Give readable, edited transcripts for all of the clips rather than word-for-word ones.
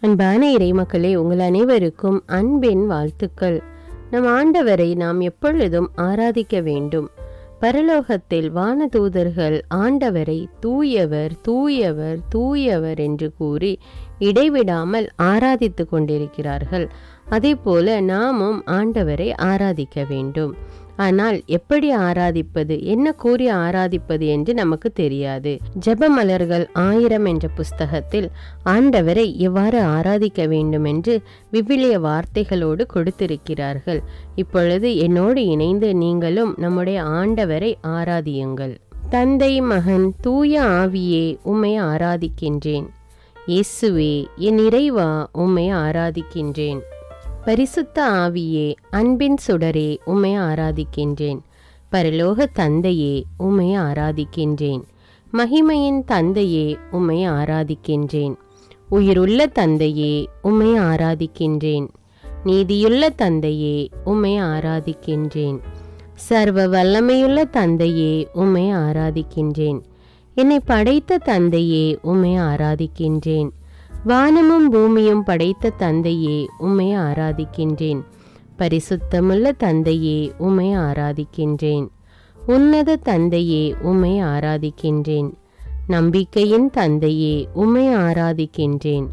அன்பான இறைமக்களே, உங்கள் அனைவருக்கும் அன்பின் வாழ்த்துக்கள். நம் ஆண்டவரை நாம் எப்பொழுதும் ஆராதிக்க வேண்டும். பரலோகத்தில் வானதூதர்கள் ஆண்டவரை தூயவர் தூயவர் தூயவர் என்று கூறி இடைவிடாமல் ஆராதித்து கொண்டிருக்கிறார்கள். அதே போல நாமும் ஆண்டவரை ஆராதிக்க வேண்டும். ஆனால் எப்படி ஆராதிப்பது, என்ன கூறி ஆராதிப்பது என்று நமக்கு தெரியாது. ஜெபமலர்கள் 1000 என்ற புஸ்தகத்தில் ஆண்டவரை எவ்வாறு ஆராதிக்க வேண்டும் என்று விவிலிய வார்த்தைகளோடு கொடுத்திருக்கிறார்கள். இப்பொழுது என்னோடு இணைந்து நீங்களும் நம்முடைய ஆண்டவரை ஆராதியுங்கள். தந்தை, மகன், தூய ஆவியே, உம்மை ஆராதிக்கின்றேன். இயேசுவே, என் இறைவா, உம்மை ஆராதிக்கின்றேன். பரிசுத்த ஆவியே, அன்பின் சுடரே, உம்மை ஆராதிக்கின்றேன். பரலோக தந்தையே, உம்மை ஆராதிக்கின்றேன். மகிமையின் தந்தையே, உம்மை ஆராதிக்கின்றேன். உயிருள்ள தந்தையே, உம்மை ஆராதிக்கின்றேன். நீதியுள்ள தந்தையே, உம்மை ஆராதிக்கின்றேன். சர்வ வல்லமையுள்ள தந்தையே, உம்மை ஆராதிக்கின்றேன். என்னை படைத்த தந்தையே, உம்மை ஆராதிக்கின்றேன். வானமும் பூமியும் படைத்த தந்தையே, உம்மை ஆராதிக்கின்றேன். பரிசுத்தமுள்ள தந்தையே, உம்மை ஆராதிக்கின்றேன். உன்னத தந்தையே, உம்மை ஆராதிக்கின்றேன். நம்பிக்கையின் தந்தையே, உம்மை ஆராதிக்கின்றேன்.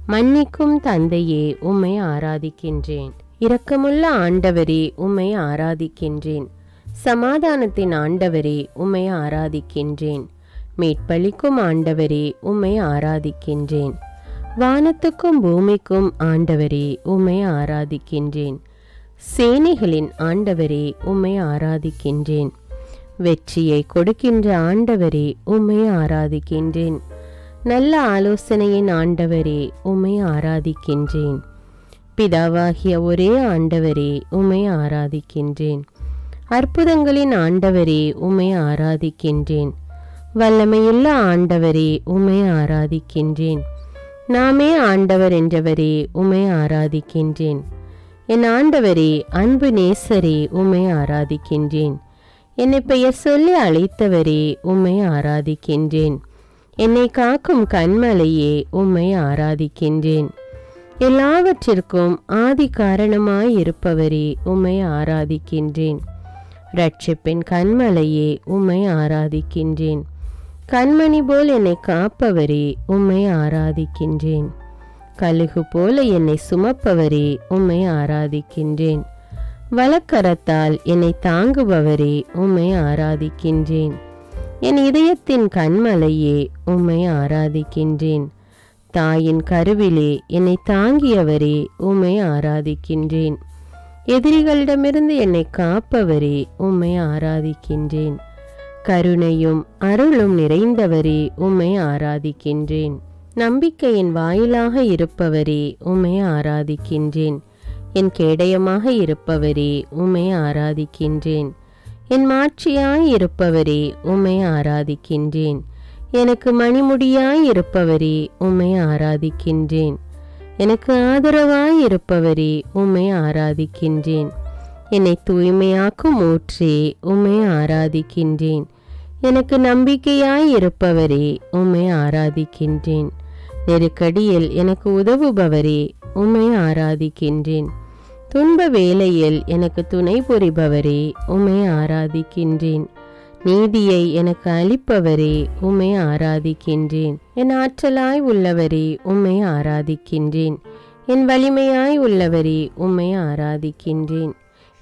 மன்னிக்கும் தந்தையே, உம்மை ஆராதிக்கின்றேன். இரக்கமுள்ள ஆண்டவரே, உம்மை ஆராதிக்கின்றேன். சமாதானத்தின் ஆண்டவரே, உம்மை ஆராதிக்கின்றேன். மீட்பளிக்கும் ஆண்டவரே, உம்மை ஆராதிக்கின்றேன். வானத்துக்கும் பூமிக்கும் ஆண்டவரே, உம்மை ஆராதிக்கின்றேன். சேனைகளின் ஆண்டவரே, உம்மை ஆராதிக்கின்றேன். வெற்றியை கொடுக்கின்ற ஆண்டவரே, உம்மை ஆராதிக்கின்றேன். நல்ல ஆலோசனையின் ஆண்டவரே, உம்மை ஆராதிக்கின்றேன். பிதாவாகிய ஒரே ஆண்டவரே, உம்மை ஆராதிக்கின்றேன். அற்புதங்களின் ஆண்டவரே, உம்மை ஆராதிக்கின்றேன். வல்லமையுள்ள ஆண்டவரே, உம்மை ஆராதிக்கின்றேன். நாமே ஆண்டவர் என்றவரே, உம்மை ஆராதிக்கின்றேன். என் ஆண்டவரே, அன்பு நேசரே, உம்மை ஆராதிக்கின்றேன். என்னை பெயர் சொல்லி அழைத்தவரே, உம்மை ஆராதிக்கின்றேன். என்னை காக்கும் கண்மலையே, உம்மை ஆராதிக்கின்றேன். எல்லாவற்றிற்கும் ஆதி காரணமாயிருப்பவரே, உம்மை ஆராதிக்கின்றேன். இரட்சிப்பின் கண்மலையே, உம்மை ஆராதிக்கின்றேன். கண்மணி போல் என்னை காப்பவரே, உம்மை ஆராதிக்கின்றேன். கழுகு போல என்னை சுமப்பவரே, உம்மை ஆராதிக்கின்றேன். வலக்கரத்தால் என்னை தாங்குபவரே, உம்மை ஆராதிக்கின்றேன். என் இதயத்தின் கண்மலையே, உம்மை ஆராதிக்கின்றேன். தாயின் கருவிலே என்னை தாங்கியவரே, உம்மை ஆராதிக்கின்றேன். எதிரிகளிடமிருந்து என்னை காப்பவரே, உம்மை ஆராதிக்கின்றேன். கருணையும் அருளும் நிறைந்தவரே, உம்மை ஆராதிக்கின்றேன். நம்பிக்கையின் வாயிலாக இருப்பவரே, உம்மை ஆராதிக்கின்றேன். என் கேடயமாக இருப்பவரே, உம்மை ஆராதிக்கின்றேன். என் மாட்சியாய் இருப்பவரே, உம்மை ஆராதிக்கின்றேன். எனக்கு மணிமுடியாய் இருப்பவரே, உம்மை ஆராதிக்கின்றேன். எனக்கு ஆதரவாய் இருப்பவரே, உம்மை ஆராதிக்கின்றேன். என்னை தூய்மையாக்கும் ஊற்றே, உம்மை ஆராதிக்கின்றேன். எனக்கு நம்பிக்கையாய் இருப்பவரே, உம்மை ஆராதிக்கின்றேன். நெருக்கடியில் எனக்கு உதவுபவரே, உம்மை ஆராதிக்கின்றேன். துன்ப வேளையில் எனக்கு துணை புரிபவரே, உம்மை ஆராதிக்கின்றேன். நீதியை எனக்கு அளிப்பவரே, உம்மை ஆராதிக்கின்றேன். என் ஆற்றலாய் உள்ளவரே, உம்மை ஆராதிக்கின்றேன். என் வலிமையாய் உள்ளவரே, உம்மை ஆராதிக்கின்றேன்.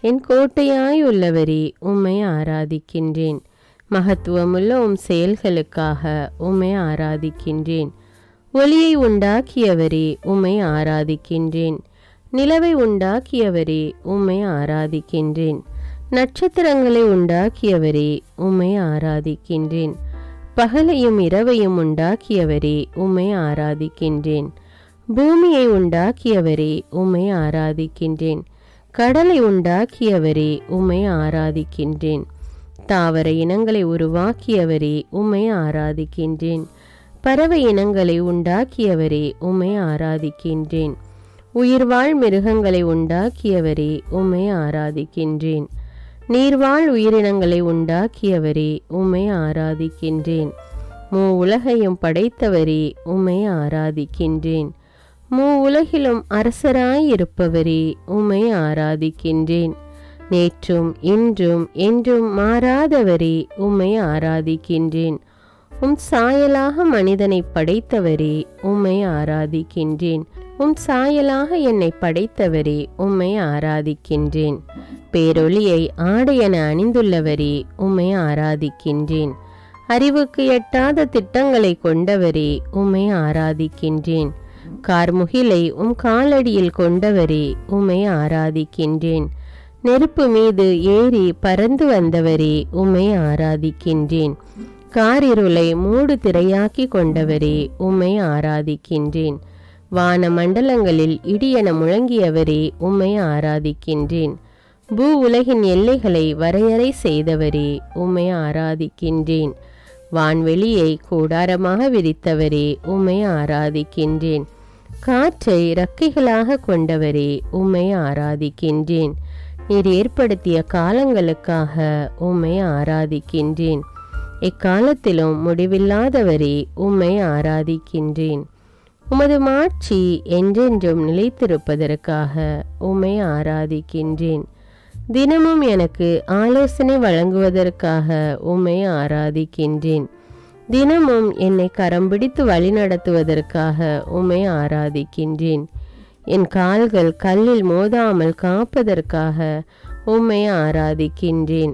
என் கோட்டையாய் உள்ளவரே, உம்மை ஆராதிக்கின்றேன். மகத்துவமுள்ள செயல்களுக்காக உம்மை ஆராதிக்கின்றேன். ஒளியை உண்டாக்கியவரே, உம்மை ஆராதிக்கின்றேன். நிலவை உண்டாக்கியவரே, உம்மை ஆராதிக்கின்றேன். நட்சத்திரங்களை உண்டாக்கியவரே, உம்மை ஆராதிக்கின்றேன். பகலையும் இரவையும் உண்டாக்கியவரே, உம்மை ஆராதிக்கின்றேன். பூமியை உண்டாக்கியவரே, உம்மை ஆராதிக்கின்றேன். கடலை உண்டாக்கியவரே, உம்மை ஆராதிக்கின்றேன். தாவர இனங்களை உருவாக்கியவரே, உம்மை ஆராதிக்கின்றேன். பறவை இனங்களை உண்டாக்கியவரே, உம்மை ஆராதிக்கின்றேன். உயிர்வாழ் மிருகங்களை உண்டாக்கியவரே, உம்மை ஆராதிக்கின்றேன். நீர்வாழ் உயிரினங்களை உண்டாக்கியவரே, உம்மை ஆராதிக்கின்றேன். உலகையும் படைத்தவரே, உம்மை ஆராதிக்கின்றேன். உலகிலும் அரசராயிருப்பவரே, உம்மை ஆராதிக்கின்றேன். நேற்றும் இன்றும் என்றும் மாறாதவரே, உம்மை ஆராதிக்கின்றேன். சாயலாக மனிதனை படைத்தவரே, உம்மை ஆராதிக்கின்றேன். சாயலாக என்னை படைத்தவரே, உம்மை ஆராதிக்கின்றேன். பேரொளியை ஆடையென அணிந்துள்ளவரே, உம்மை ஆராதிக்கின்றேன். அறிவுக்கு எட்டாத திட்டங்களை கொண்டவரே, உம்மை ஆராதிக்கின்றேன். கார்முகிலை காலடியில் கொண்டவரே, உம்மை ஆராதிக்கின்றேன். நெருப்பு மீது ஏறி பறந்து வந்தவரே, உம்மை ஆராதிக்கின்றேன். காரிருளை மூடு திரையாக்கி கொண்டவரே, உம்மை ஆராதிக்கின்றேன். வான மண்டலங்களில் இடியென முழங்கியவரே, உம்மை ஆராதிக்கின்றேன். உலகின் எல்லைகளை வரையறை செய்தவரே, உம்மை ஆராதிக்கின்றேன். வான்வெளியை கூடாரமாக விரித்தவரே, உம்மை ஆராதிக்கின்றேன். காற்றை இறக்கைகளாக கொண்டவரே, உம்மை ஆராதிக்கின்றேன். நீர் ஏற்படுத்திய காலங்களுக்காக உம்மை ஆராதிக்கின்றேன். எக்காலத்திலும் முடிவில்லாதவரே, உம்மை ஆராதிக்கின்றேன். உமது மாட்சி என்றென்றும் நிலைத்திருப்பதற்காக உம்மை ஆராதிக்கின்றேன். தினமும் எனக்கு ஆலோசனை வழங்குவதற்காக உம்மை ஆராதிக்கின்றேன். தினமும் என்னை கரம் பிடித்து வழிநடத்துவதற்காக உம்மை ஆராதிக்கின்றேன். என் கால்கள் கல்லில் மோதாமல் காப்பதற்காக உம்மை ஆராதிக்கின்றேன்.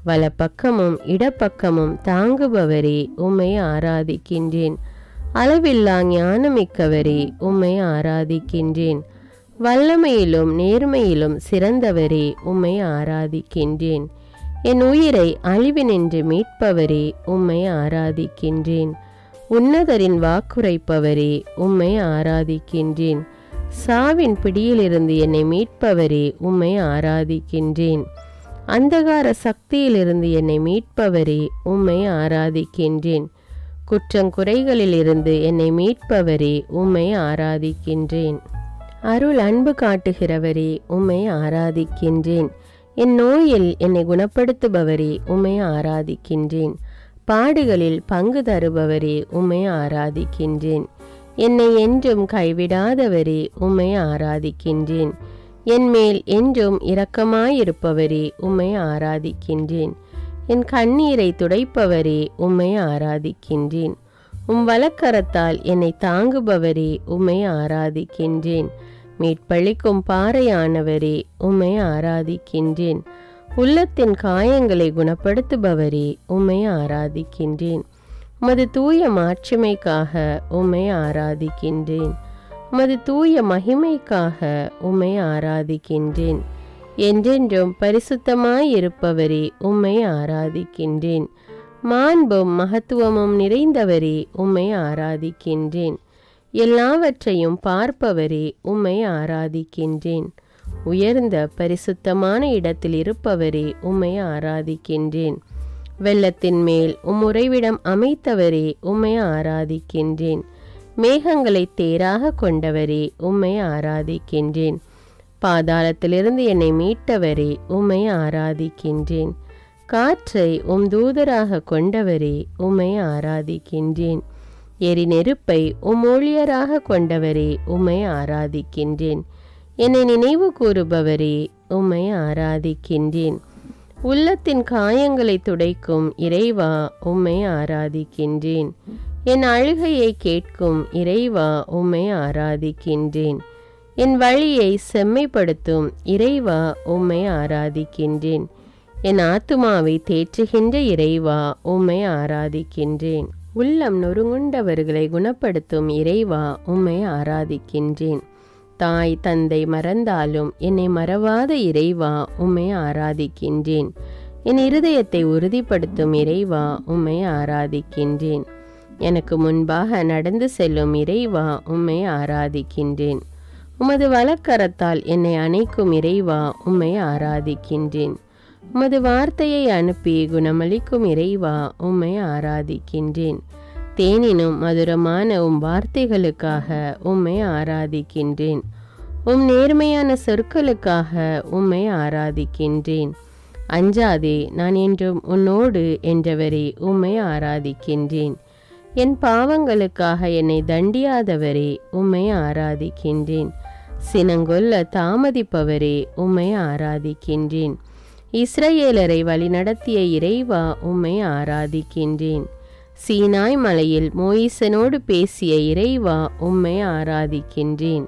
வலப்பக்கமும் இடப்பக்கமும் தாங்குபவரே, உம்மை ஆராதிக்கின்றேன். அளவில்லா ஞானமிக்கவரே, உம்மை ஆராதிக்கின்றேன். வல்லமையிலும் நேர்மையிலும் சிறந்தவரே, உம்மை ஆராதிக்கின்றேன். என் உயிரை அழிவினின்று மீட்பவரே, உம்மை ஆராதிக்கின்றேன். உன்னதரின் வாக்குரைப்பவரே, உம்மை ஆராதிக்கின்றேன். சாவின் பிடியிலிருந்து என்னை மீட்பவரே, உம்மை ஆராதிக்கின்றேன். அந்தகார சக்தியிலிருந்து என்னை மீட்பவரே, உம்மை ஆராதிக்கின்றேன். குற்றங்குறைகளிலிருந்து என்னை மீட்பவரே, உம்மை ஆராதிக்கின்றேன். அருள் அன்பு காட்டுகிறவரே, உம்மை ஆராதிக்கின்றேன். என் நோயில் என்னை குணப்படுத்துபவரே, உம்மை ஆராதிக்கின்றேன். பாடுகளில் பங்கு தருபவரே, உம்மை ஆராதிக்கின்றேன். என்னை என்றும் கைவிடாதவரே, உம்மை ஆராதிக்கின்றேன். என் மேல் என்றும் இரக்கமாயிருப்பவரே, உம்மை ஆராதிக்கின்றேன். என் கண்ணீரை துடைப்பவரே, உம்மை ஆராதிக்கின்றேன். வலக்கரத்தால் என்னை தாங்குபவரே, உம்மை ஆராதிக்கின்றேன். மீட்பளிக்கும் பாறையானவரே, உம்மை ஆராதிக்கின்றேன். உள்ளத்தின் காயங்களை குணப்படுத்துபவரே, உம்மை ஆராதிக்கின்றேன். உமது தூய மாட்சிமைக்காக உம்மை ஆராதிக்கின்றேன். உமது தூய மகிமைக்காக உம்மை ஆராதிக்கின்றேன். என்றென்றும் பரிசுத்தமாயிருப்பவரே, உம்மை ஆராதிக்கின்றேன். மாண்பும் மகத்துவமும் நிறைந்தவரே, உம்மை ஆராதிக்கின்றேன். எல்லாவற்றையும் பார்ப்பவரே, உம்மை ஆராதிக்கின்றேன். உயர்ந்த பரிசுத்தமான இடத்தில் இருப்பவரே, உம்மை ஆராதிக்கின்றேன். வெள்ளத்தின் மேல் உறைவிடம் அமைத்தவரே, உம்மை ஆராதிக்கின்றேன். மேகங்களை தேராக கொண்டவரே, உம்மை ஆராதிக்கின்றேன். பாதாளத்திலிருந்து என்னை மீட்டவரே, உம்மை ஆராதிக்கின்றேன். காற்றை தூதராக கொண்டவரே, உம்மை ஆராதிக்கின்றேன். எரி நெருப்பை ஊழியராக கொண்டவரே, உம்மை ஆராதிக்கின்றேன். என்னை நினைவு கூறுபவரே, உம்மை ஆராதிக்கின்றேன். உள்ளத்தின் காயங்களை துடைக்கும் இறைவா, உம்மை ஆராதிக்கின்றேன். என் அழுகையை கேட்கும் இறைவா, உம்மை ஆராதிக்கின்றேன். என் வழியை செம்மைப்படுத்தும் இறைவா, உம்மை ஆராதிக்கின்றேன். என் ஆத்துமாவை தேற்றுகின்ற இறைவா, உம்மை ஆராதிக்கின்றேன். உள்ளம் நொறுங்குண்டவர்களை குணப்படுத்தும் இறைவா, உம்மை ஆராதிக்கின்றேன். தாய் தந்தை மறந்தாலும் என்னை மறவாத இறைவா, உம்மை ஆராதிக்கின்றேன். என் இருதயத்தை உறுதிப்படுத்தும் இறைவா, உம்மை ஆராதிக்கின்றேன். எனக்கு முன்பாக நடந்து செல்லும் இறைவா, உம்மை ஆராதிக்கின்றேன். உமது வலக்கரத்தால் என்னை அணைக்கும் இறைவா, உம்மை ஆராதிக்கின்றேன். உமது வார்த்தையை அனுப்பி குணமளிக்கும் இறைவா, உம்மை ஆராதிக்கின்றேன். தேனினும் மதுரமான வார்த்தைகளுக்காக உம்மை ஆராதிக்கின்றேன். நேர்மையான சொற்களுக்காக உம்மை ஆராதிக்கின்றேன். அஞ்சாதே, நான் என்றும் உன்னோடு என்றவரே, உம்மை ஆராதிக்கின்றேன். என் பாவங்களுக்காக என்னை தண்டியாதவரே, உம்மை ஆராதிக்கின்றேன். சினங்கொல்ல தாமதிப்பவரே, உம்மை ஆராதிக்கின்றேன். இஸ்ரவேலரை வழிநடத்திய இறைவா, உம்மை ஆராதிக்கின்றேன். சீனாய் மலையில் மோயிசனோடு பேசிய இறைவா, உம்மை ஆராதிக்கின்றேன்.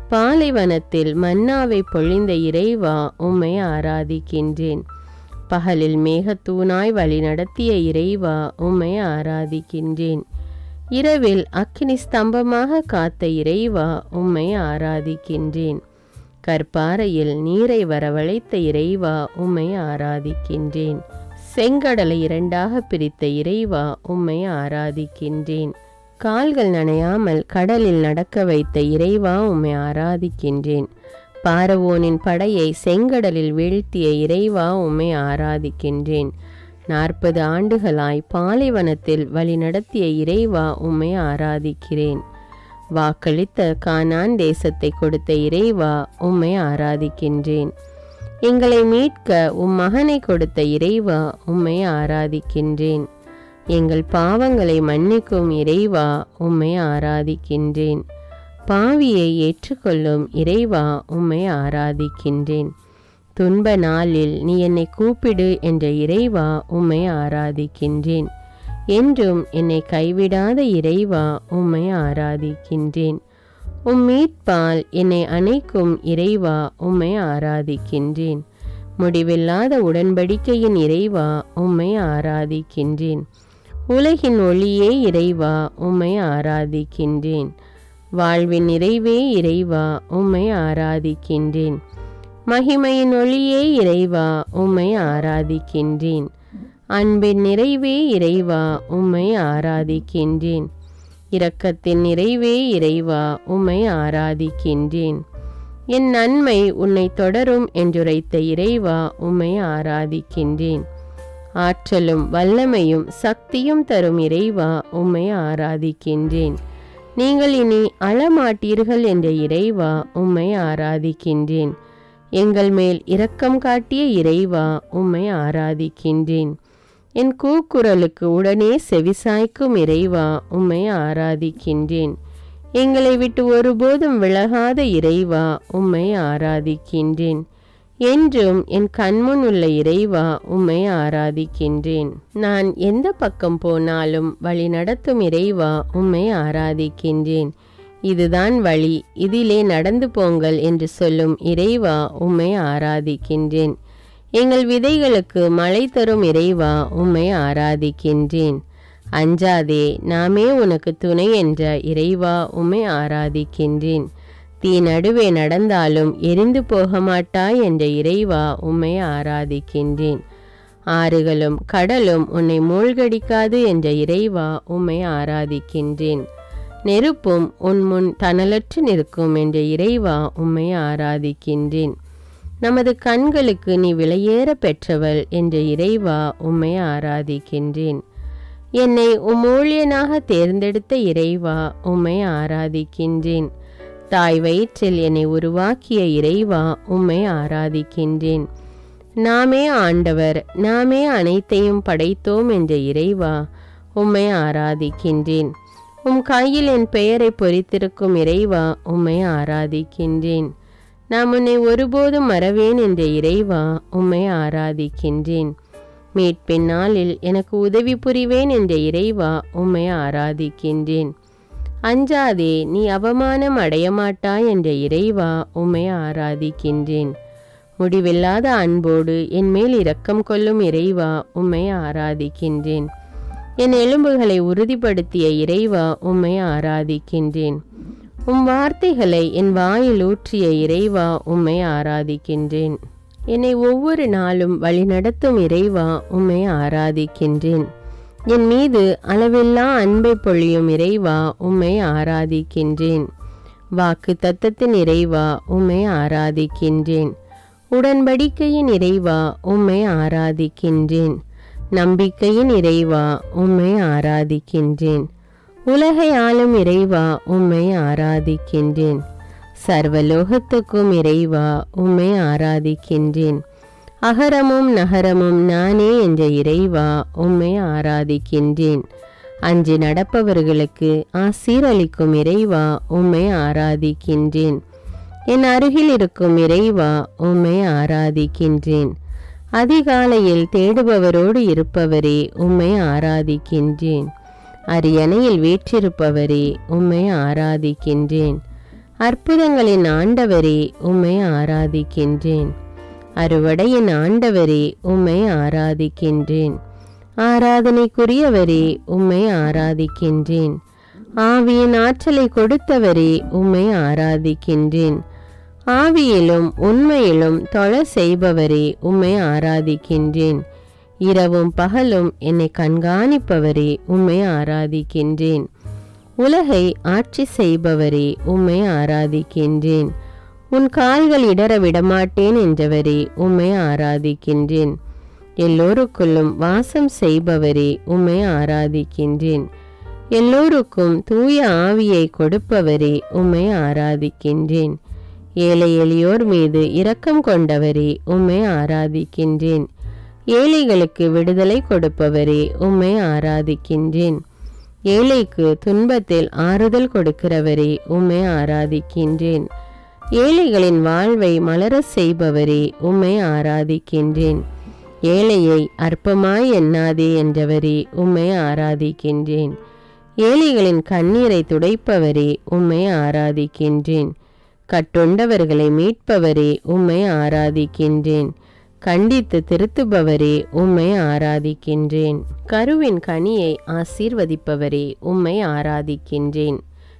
பாலைவனத்தில் மன்னாவை பொழிந்த இறைவா, உம்மை ஆராதிக்கின்றேன். பகலில் மேகத்தூணாய் வழி நடத்திய இறைவா, உம்மை ஆராதிக்கின்றேன். இரவில் அக்கினி ஸ்தம்பமாக காத்த இறைவா, உம்மை ஆராதிக்கின்றேன். கற்பாறையில் நீரை வரவழைத்த இறைவா, உம்மை ஆராதிக்கின்றேன். செங்கடலை இரண்டாக பிரித்த இறைவா, உம்மை ஆராதிக்கின்றேன். கால்கள் நனையாமல் கடலில் நடக்க வைத்த இறைவா, உம்மை ஆராதிக்கின்றேன். பார்வோனின் படையை செங்கடலில் வீழ்த்திய இறைவா, உம்மை ஆராதிக்கின்றேன். 40 ஆண்டுகளாய் பாலைவனத்தில் வழி நடத்திய இறைவா, உம்மை ஆராதிக்கிறேன். வாக்களித்த கானான் தேசத்தை கொடுத்த இறைவா, உம்மை ஆராதிக்கின்றேன். எங்களை மீட்க உம் மகனை கொடுத்த இறைவா, உம்மை ஆராதிக்கின்றேன். எங்கள் பாவங்களை மன்னிக்கும் இறைவா, உம்மை ஆராதிக்கின்றேன். பாவியை ஏற்றுக்கொள்ளும் இறைவா, உம்மை ஆராதிக்கின்றேன். துன்ப நாளில் நீ என்னை கூப்பிடு என்ற இறைவா, உம்மை ஆராதிக்கின்றேன். என்றும் என்னை கைவிடாத இறைவா, உம்மை ஆராதிக்கின்றேன். உம் மீட்பால் என்னை அணைக்கும் இறைவா, உம்மை ஆராதிக்கின்றேன். முடிவில்லாத உடன்படிக்கையின் இறைவா, உம்மை ஆராதிக்கின்றேன். உலகின் ஒளியே இறைவா, உம்மை ஆராதிக்கின்றேன். வாழ்வின் நிறைவே இறைவா, உம்மை ஆராதிக்கின்றேன். மகிமையின் ஒளியே இறைவா, உம்மை ஆராதிக்கின்றேன். அன்பின் நிறைவே இறைவா, உம்மை ஆராதிக்கின்றேன். இரக்கத்தின் நிறைவே இறைவா, உம்மை ஆராதிக்கின்றேன். என் நன்மை உன்னை தொடரும் என்றுரைத்த இறைவா, உம்மை ஆராதிக்கின்றேன். ஆற்றலும் வல்லமையும் சக்தியும் தரும் இறைவா, உம்மை ஆராதிக்கின்றேன். நீங்கள் இனி அழமாட்டீர்கள் என்ற இறைவா, உம்மை ஆராதிக்கின்றேன். எங்கள் மேல் இரக்கம் காட்டிய இறைவா, உம்மை ஆராதிக்கின்றேன். என் கூக்குரலுக்கு உடனே செவிசாய்க்கும் இறைவா, உம்மை ஆராதிக்கின்றேன். எங்களை விட்டு ஒருபோதும் விலகாத இறைவா, உம்மை ஆராதிக்கின்றேன். என்றும் என் கண்முன் உள்ள இறைவா, உம்மை ஆராதிக்கின்றேன். நான் எந்த பக்கம் போனாலும் வழி நடத்தும் இறைவா, உம்மை ஆராதிக்கின்றேன். இதுதான் வழி, இதிலே நடந்து போங்கள் என்று சொல்லும் இறைவா, உம்மை ஆராதிக்கின்றேன். எங்கள் விதைகளுக்கு மழை தரும் இறைவா, உம்மை ஆராதிக்கின்றேன். அஞ்சாதே, நாமே உனக்கு துணை என்ற இறைவா, உம்மை ஆராதிக்கின்றேன். தீ நடுவே நடந்தாலும் எரிந்து போக மாட்டாய் என்ற இறைவா, உம்மை ஆராதிக்கின்றேன். ஆறுகளும் கடலும் உன்னை மூழ்கடிக்காது என்ற இறைவா, உம்மை ஆராதிக்கின்றேன். நெருப்பும் உன் முன் தணலற்று நிற்கும் என்ற இறைவா, உம்மை ஆராதிக்கின்றேன். நமது கண்களுக்கு நீ விலையேற பெற்றவள் என்ற இறைவா, உம்மை ஆராதிக்கின்றேன். என்னை உம் ஊழியனாக தேர்ந்தெடுத்த இறைவா, உம்மை ஆராதிக்கின்றேன். தாய் வயிற்றில் என்னை உருவாக்கிய இறைவா, உம்மை ஆராதிக்கின்றேன். நாமே ஆண்டவர், நாமே அனைத்தையும் படைத்தோம் என்ற இறைவா, உம்மை ஆராதிக்கின்றேன். உம் கையில் என் பெயரை பொறித்திருக்கும் இறைவா, உம்மை ஆராதிக்கின்றேன். நான் உன்னை ஒருபோதும் மறவேன் என்ற இறைவா, உம்மை ஆராதிக்கின்றேன். மீட்பின் நாளில் எனக்கு உதவி புரிவேன் என்ற இறைவா, உம்மை ஆராதிக்கின்றேன். அஞ்சாதே, நீ அவமானம் அடையமாட்டாய் என்ற இறைவா, உம்மை ஆராதிக்கின்றேன். முடிவில்லாத அன்போடு என் மேல் இரக்கம் கொள்ளும் இறைவா, உம்மை ஆராதிக்கின்றேன். என் எலும்புகளை உறுதிப்படுத்திய இறைவா, உம்மை ஆராதிக்கின்றேன். உம் வார்த்தைகளை என் வாயில் ஊற்றிய இறைவா, உம்மை ஆராதிக்கின்றேன். என்னை ஒவ்வொரு நாளும் வழிநடத்தும் இறைவா, உம்மை ஆராதிக்கின்றேன். என் மீது அளவில்லா அன்பை பொழியும் இறைவா, உம்மை ஆராதிக்கின்றேன். வாக்கு தத்தத்தின் இறைவா, உம்மை ஆராதிக்கின்றேன். உடன்படிக்கையின் இறைவா, உம்மை ஆராதிக்கின்றேன். நம்பிக்கையின் இறைவா, உம்மை ஆராதிக்கின்றேன். உலகை ஆளும் இறைவா, உம்மை ஆராதிக்கின்றேன். சர்வலோகத்துக்கும் இறைவா, உம்மை ஆராதிக்கின்றேன். அகரமும் நகரமும் நானே என்ற இறைவா, உம்மை ஆராதிக்கின்றேன். அஞ்சி நடப்பவர்களுக்கு ஆசீரளிக்கும் இறைவா உம்மை ஆராதிக்கின்றேன். என் அருகில் இருக்கும் இறைவா உம்மை ஆராதிக்கின்றேன். அதிகாலையில் தேடுபவரோடு இருப்பவரே உம்மை ஆராதிக்கின்றேன். அரியணையில் வீற்றிருப்பவரே உம்மை ஆராதிக்கின்றேன். அற்புதங்களின் ஆண்டவரே உம்மை ஆராதிக்கின்றேன். அறுவடையின் ஆண்டவரே உம்மை ஆராதிக்கின்றேன். ஆராதனைக்குரியவரே உம்மை ஆராதிக்கின்றேன். ஆவியின் ஆற்றலை கொடுத்தவரே உம்மை ஆராதிக்கின்றேன். ஆவியிலும் உண்மையிலும் தொழ செய்பவரே உம்மை ஆராதிக்கின்றேன். இரவும் பகலும் என்னை கண்காணிப்பவரே உம்மை ஆராதிக்கின்றேன். உலகை ஆட்சி செய்பவரே உம்மை ஆராதிக்கின்றேன். உன் கால்கள் இடற விடமாட்டேன் என்றவரே உம்மை ஆராதிக்கின்றேன். எல்லோருக்குள்ளும் வாசம் செய்பவரே உம்மை ஆராதிக்கின்றேன். எல்லோருக்கும் தூய ஆவியை கொடுப்பவரே உம்மை ஆராதிக்கின்றேன். ஏழை எளியோர் மீது இரக்கம் கொண்டவரே உம்மை ஆராதிக்கின்றேன். ஏழைகளுக்கு விடுதலை கொடுப்பவரே உம்மை ஆராதிக்கின்றேன். ஏழைக்கு துன்பத்தில் ஆறுதல் கொடுக்கிறவரே உம்மை ஆராதிக்கின்றேன். ஏழைகளின் வாழ்வை மலர செய்பவரே உம்மை ஆராதிக்கின்றேன். ஏழையை அற்பமாய் எண்ணாதே என்றவரே உம்மை ஆராதிக்கின்றேன். ஏழைகளின் கண்ணீரை துடைப்பவரே உம்மை ஆராதிக்கின்றேன். கட்டுண்டவர்களை மீட்பவரே உம்மை ஆராதிக்கின்றேன். கண்டித்து திருத்துபவரே உம்மை ஆராதிக்கின்றேன். கருவின் கனியை ஆசீர்வதிப்பவரே உம்மை ஆராதிக்கின்றேன்.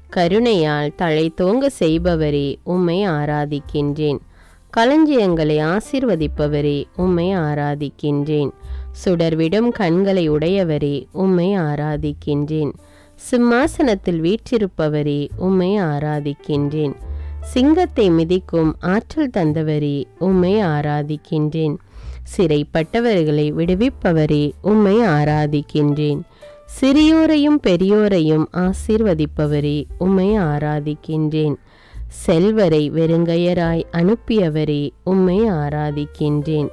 கருணையால் தலை தோங்க செய்பவரே உம்மை ஆராதிக்கின்றேன். களஞ்சியங்களை ஆசீர்வதிப்பவரே உம்மை ஆராதிக்கின்றேன். சுடர்விடும் கண்களை உடையவரே உம்மை ஆராதிக்கின்றேன். சிம்மாசனத்தில் வீற்றிருப்பவரே உம்மை ஆராதிக்கின்றேன். சிங்கத்தை மிதிக்கும் ஆற்றல் தந்தவரே உம்மை ஆராதிக்கின்றேன். சிறைப்பட்டவர்களை விடுவிப்பவரே உம்மை ஆராதிக்கின்றேன். சிறியோரையும் பெரியோரையும் ஆசீர்வதிப்பவரே உம்மை ஆராதிக்கின்றேன். செல்வரை வெறுங்கையராய் அனுப்பியவரே உம்மை ஆராதிக்கின்றேன்.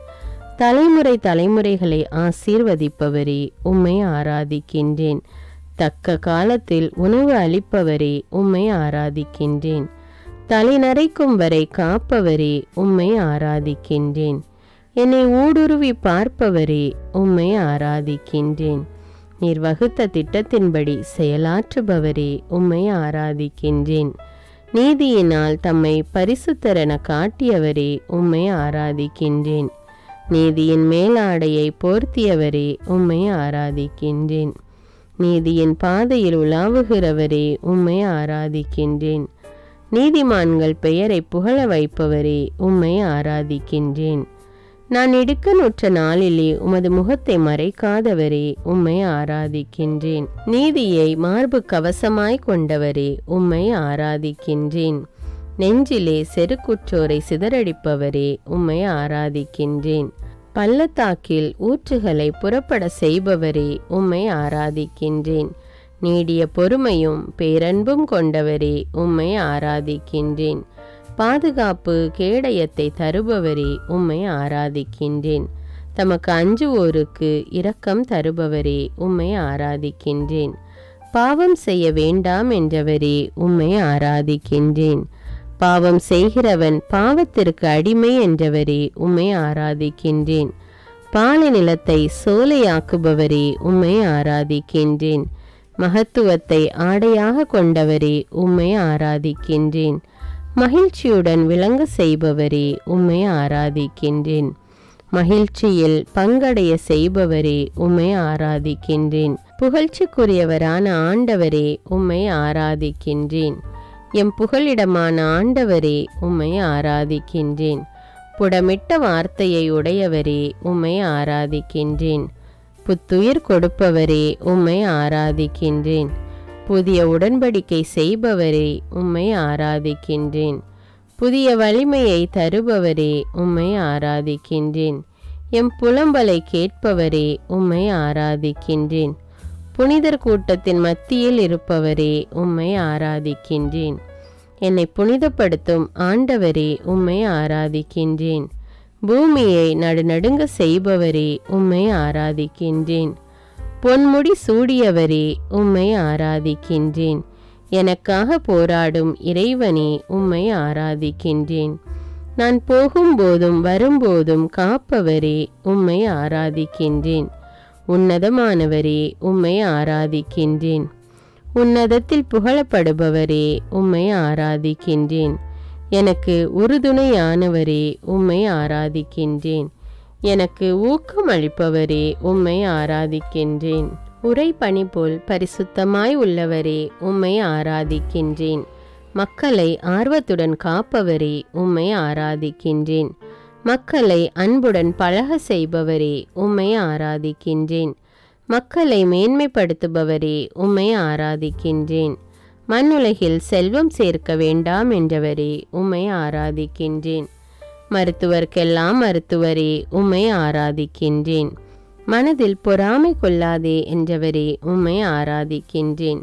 தலைமுறை தலைமுறைகளை ஆசீர்வதிப்பவரே உம்மை ஆராதிக்கின்றேன். தக்க காலத்தில் உணவு அளிப்பவரே உம்மை ஆராதிக்கின்றேன். தலை நரைக்கும் வரை காப்பவரே உம்மை ஆராதிக்கின்றேன். என்னை ஊடுருவி பார்ப்பவரே உம்மை ஆராதிக்கின்றேன். நீர் வகுத்த திட்டத்தின்படி செயலாற்றுபவரே உம்மை ஆராதிக்கின்றேன். நீதியினால் தம்மை பரிசுத்தரென காட்டியவரே உம்மை ஆராதிக்கின்றேன். நீதியின் மேலாடையை போர்த்தியவரே உம்மை ஆராதிக்கின்றேன். நீதியின் பாதையில் உலாவுகிறவரே உம்மை ஆராதிக்கின்றேன். நீதிமான்கள் பெயரை புகழ வைப்பவரே உம்மை ஆராதிக்கின்றேன். நான் இடுக்கணுற்ற நாளிலே உமது முகத்தை மறைக்காதவரே உம்மை ஆராதிக்கின்றேன். நீதியை மார்பு கவசமாய் கொண்டவரே உம்மை ஆராதிக்கின்றேன். நெஞ்சிலே செருக்குற்றோரை சிதறடிப்பவரே உம்மை ஆராதிக்கின்றேன். பள்ளத்தாக்கில் ஊற்றுகளை புறப்பட செய்பவரே உம்மை ஆராதிக்கின்றேன். நீடிய பொறுமையும் பேரன்பும் கொண்டவரே உம்மை ஆராதிக்கின்றேன். பாதுகாப்பு கேடயத்தை தருபவரே உம்மை ஆராதிக்கின்றேன். தமக்கு அஞ்சுவோருக்கு இரக்கம் தருபவரே உம்மை ஆராதிக்கின்றேன். பாவம் செய்ய வேண்டாம் என்றவரே உம்மை ஆராதிக்கின்றேன். பாவம் செய்கிறவன் பாவத்திற்கு அடிமை என்றவரே உம்மை ஆராதிக்கின்றேன். பாலை நிலத்தை சோலையாக்குபவரே உம்மை ஆராதிக்கின்றேன். மகத்துவத்தை ஆடையாக கொண்டவரே உம்மை ஆராதிக்கின்றேன். மகிழ்ச்சியுடன் விளங்க செய்பவரே உம்மை ஆராதிக்கின்றேன். மகிழ்ச்சியில் பங்கடைய செய்பவரே உம்மை ஆராதிக்கின்றேன். புகழ்ச்சிக்குரியவரான ஆண்டவரே உம்மை ஆராதிக்கின்றேன். எம் புகலிடமான ஆண்டவரே உம்மை ஆராதிக்கின்றேன். புடமிட்ட வார்த்தையை உடையவரே உம்மை ஆராதிக்கின்றேன். புத்துயிர் கொடுப்பவரே உம்மை ஆராதிக்கின்றேன். புதிய உடன்படிக்கை செய்பவரே உம்மை ஆராதிக்கின்றேன். புதிய வலிமையை தருபவரே உம்மை ஆராதிக்கின்றேன். எம் புலம்பலை கேட்பவரே உம்மை ஆராதிக்கின்றேன். புனிதர் கூட்டத்தின் மத்தியில் இருப்பவரே உம்மை ஆராதிக்கின்றேன். என்னை புனிதப்படுத்தும் ஆண்டவரே உம்மை ஆராதிக்கின்றேன். பூமியை நடுநடுங்க செய்பவரே உம்மை ஆராதிக்கின்றேன். பொன்முடி சூடியவரே, உம்மை ஆராதிக்கின்றேன். எனக்காக போராடும் இறைவனே, உம்மை ஆராதிக்கின்றேன். நான் போகும்போதும் வரும்போதும் காப்பவரே, உம்மை ஆராதிக்கின்றேன். உன்னதமானவரே, உம்மை ஆராதிக்கின்றேன். உன்னதத்தில் புகழப்படுபவரே, உம்மை ஆராதிக்கின்றேன். எனக்கு உறுதுணையானவரே, உம்மை ஆராதிக்கின்றேன். எனக்கு ஊக்கம் அளிப்பவரே, உம்மை ஆராதிக்கின்றேன். உறைபனி போல் பரிசுத்தமாய் உள்ளவரே, உம்மை ஆராதிக்கின்றேன். மக்களை ஆர்வத்துடன் காப்பவரே, உம்மை ஆராதிக்கின்றேன். மக்களை அன்புடன் பழக செய்பவரே, உம்மை ஆராதிக்கின்றேன். மக்களை மேன்மைப்படுத்துபவரே, உம்மை ஆராதிக்கின்றேன். மண்ணுலகில் செல்வம் சேர்க்க வேண்டாம் என்றவரே, உம்மை ஆராதிக்கின்றேன். மருத்துவர்க்கெல்லாம் மருத்துவரே, உம்மை ஆராதிக்கின்றேன். மனதில் பொறாமை கொள்ளாதே என்றவரே, உம்மை ஆராதிக்கின்றேன்.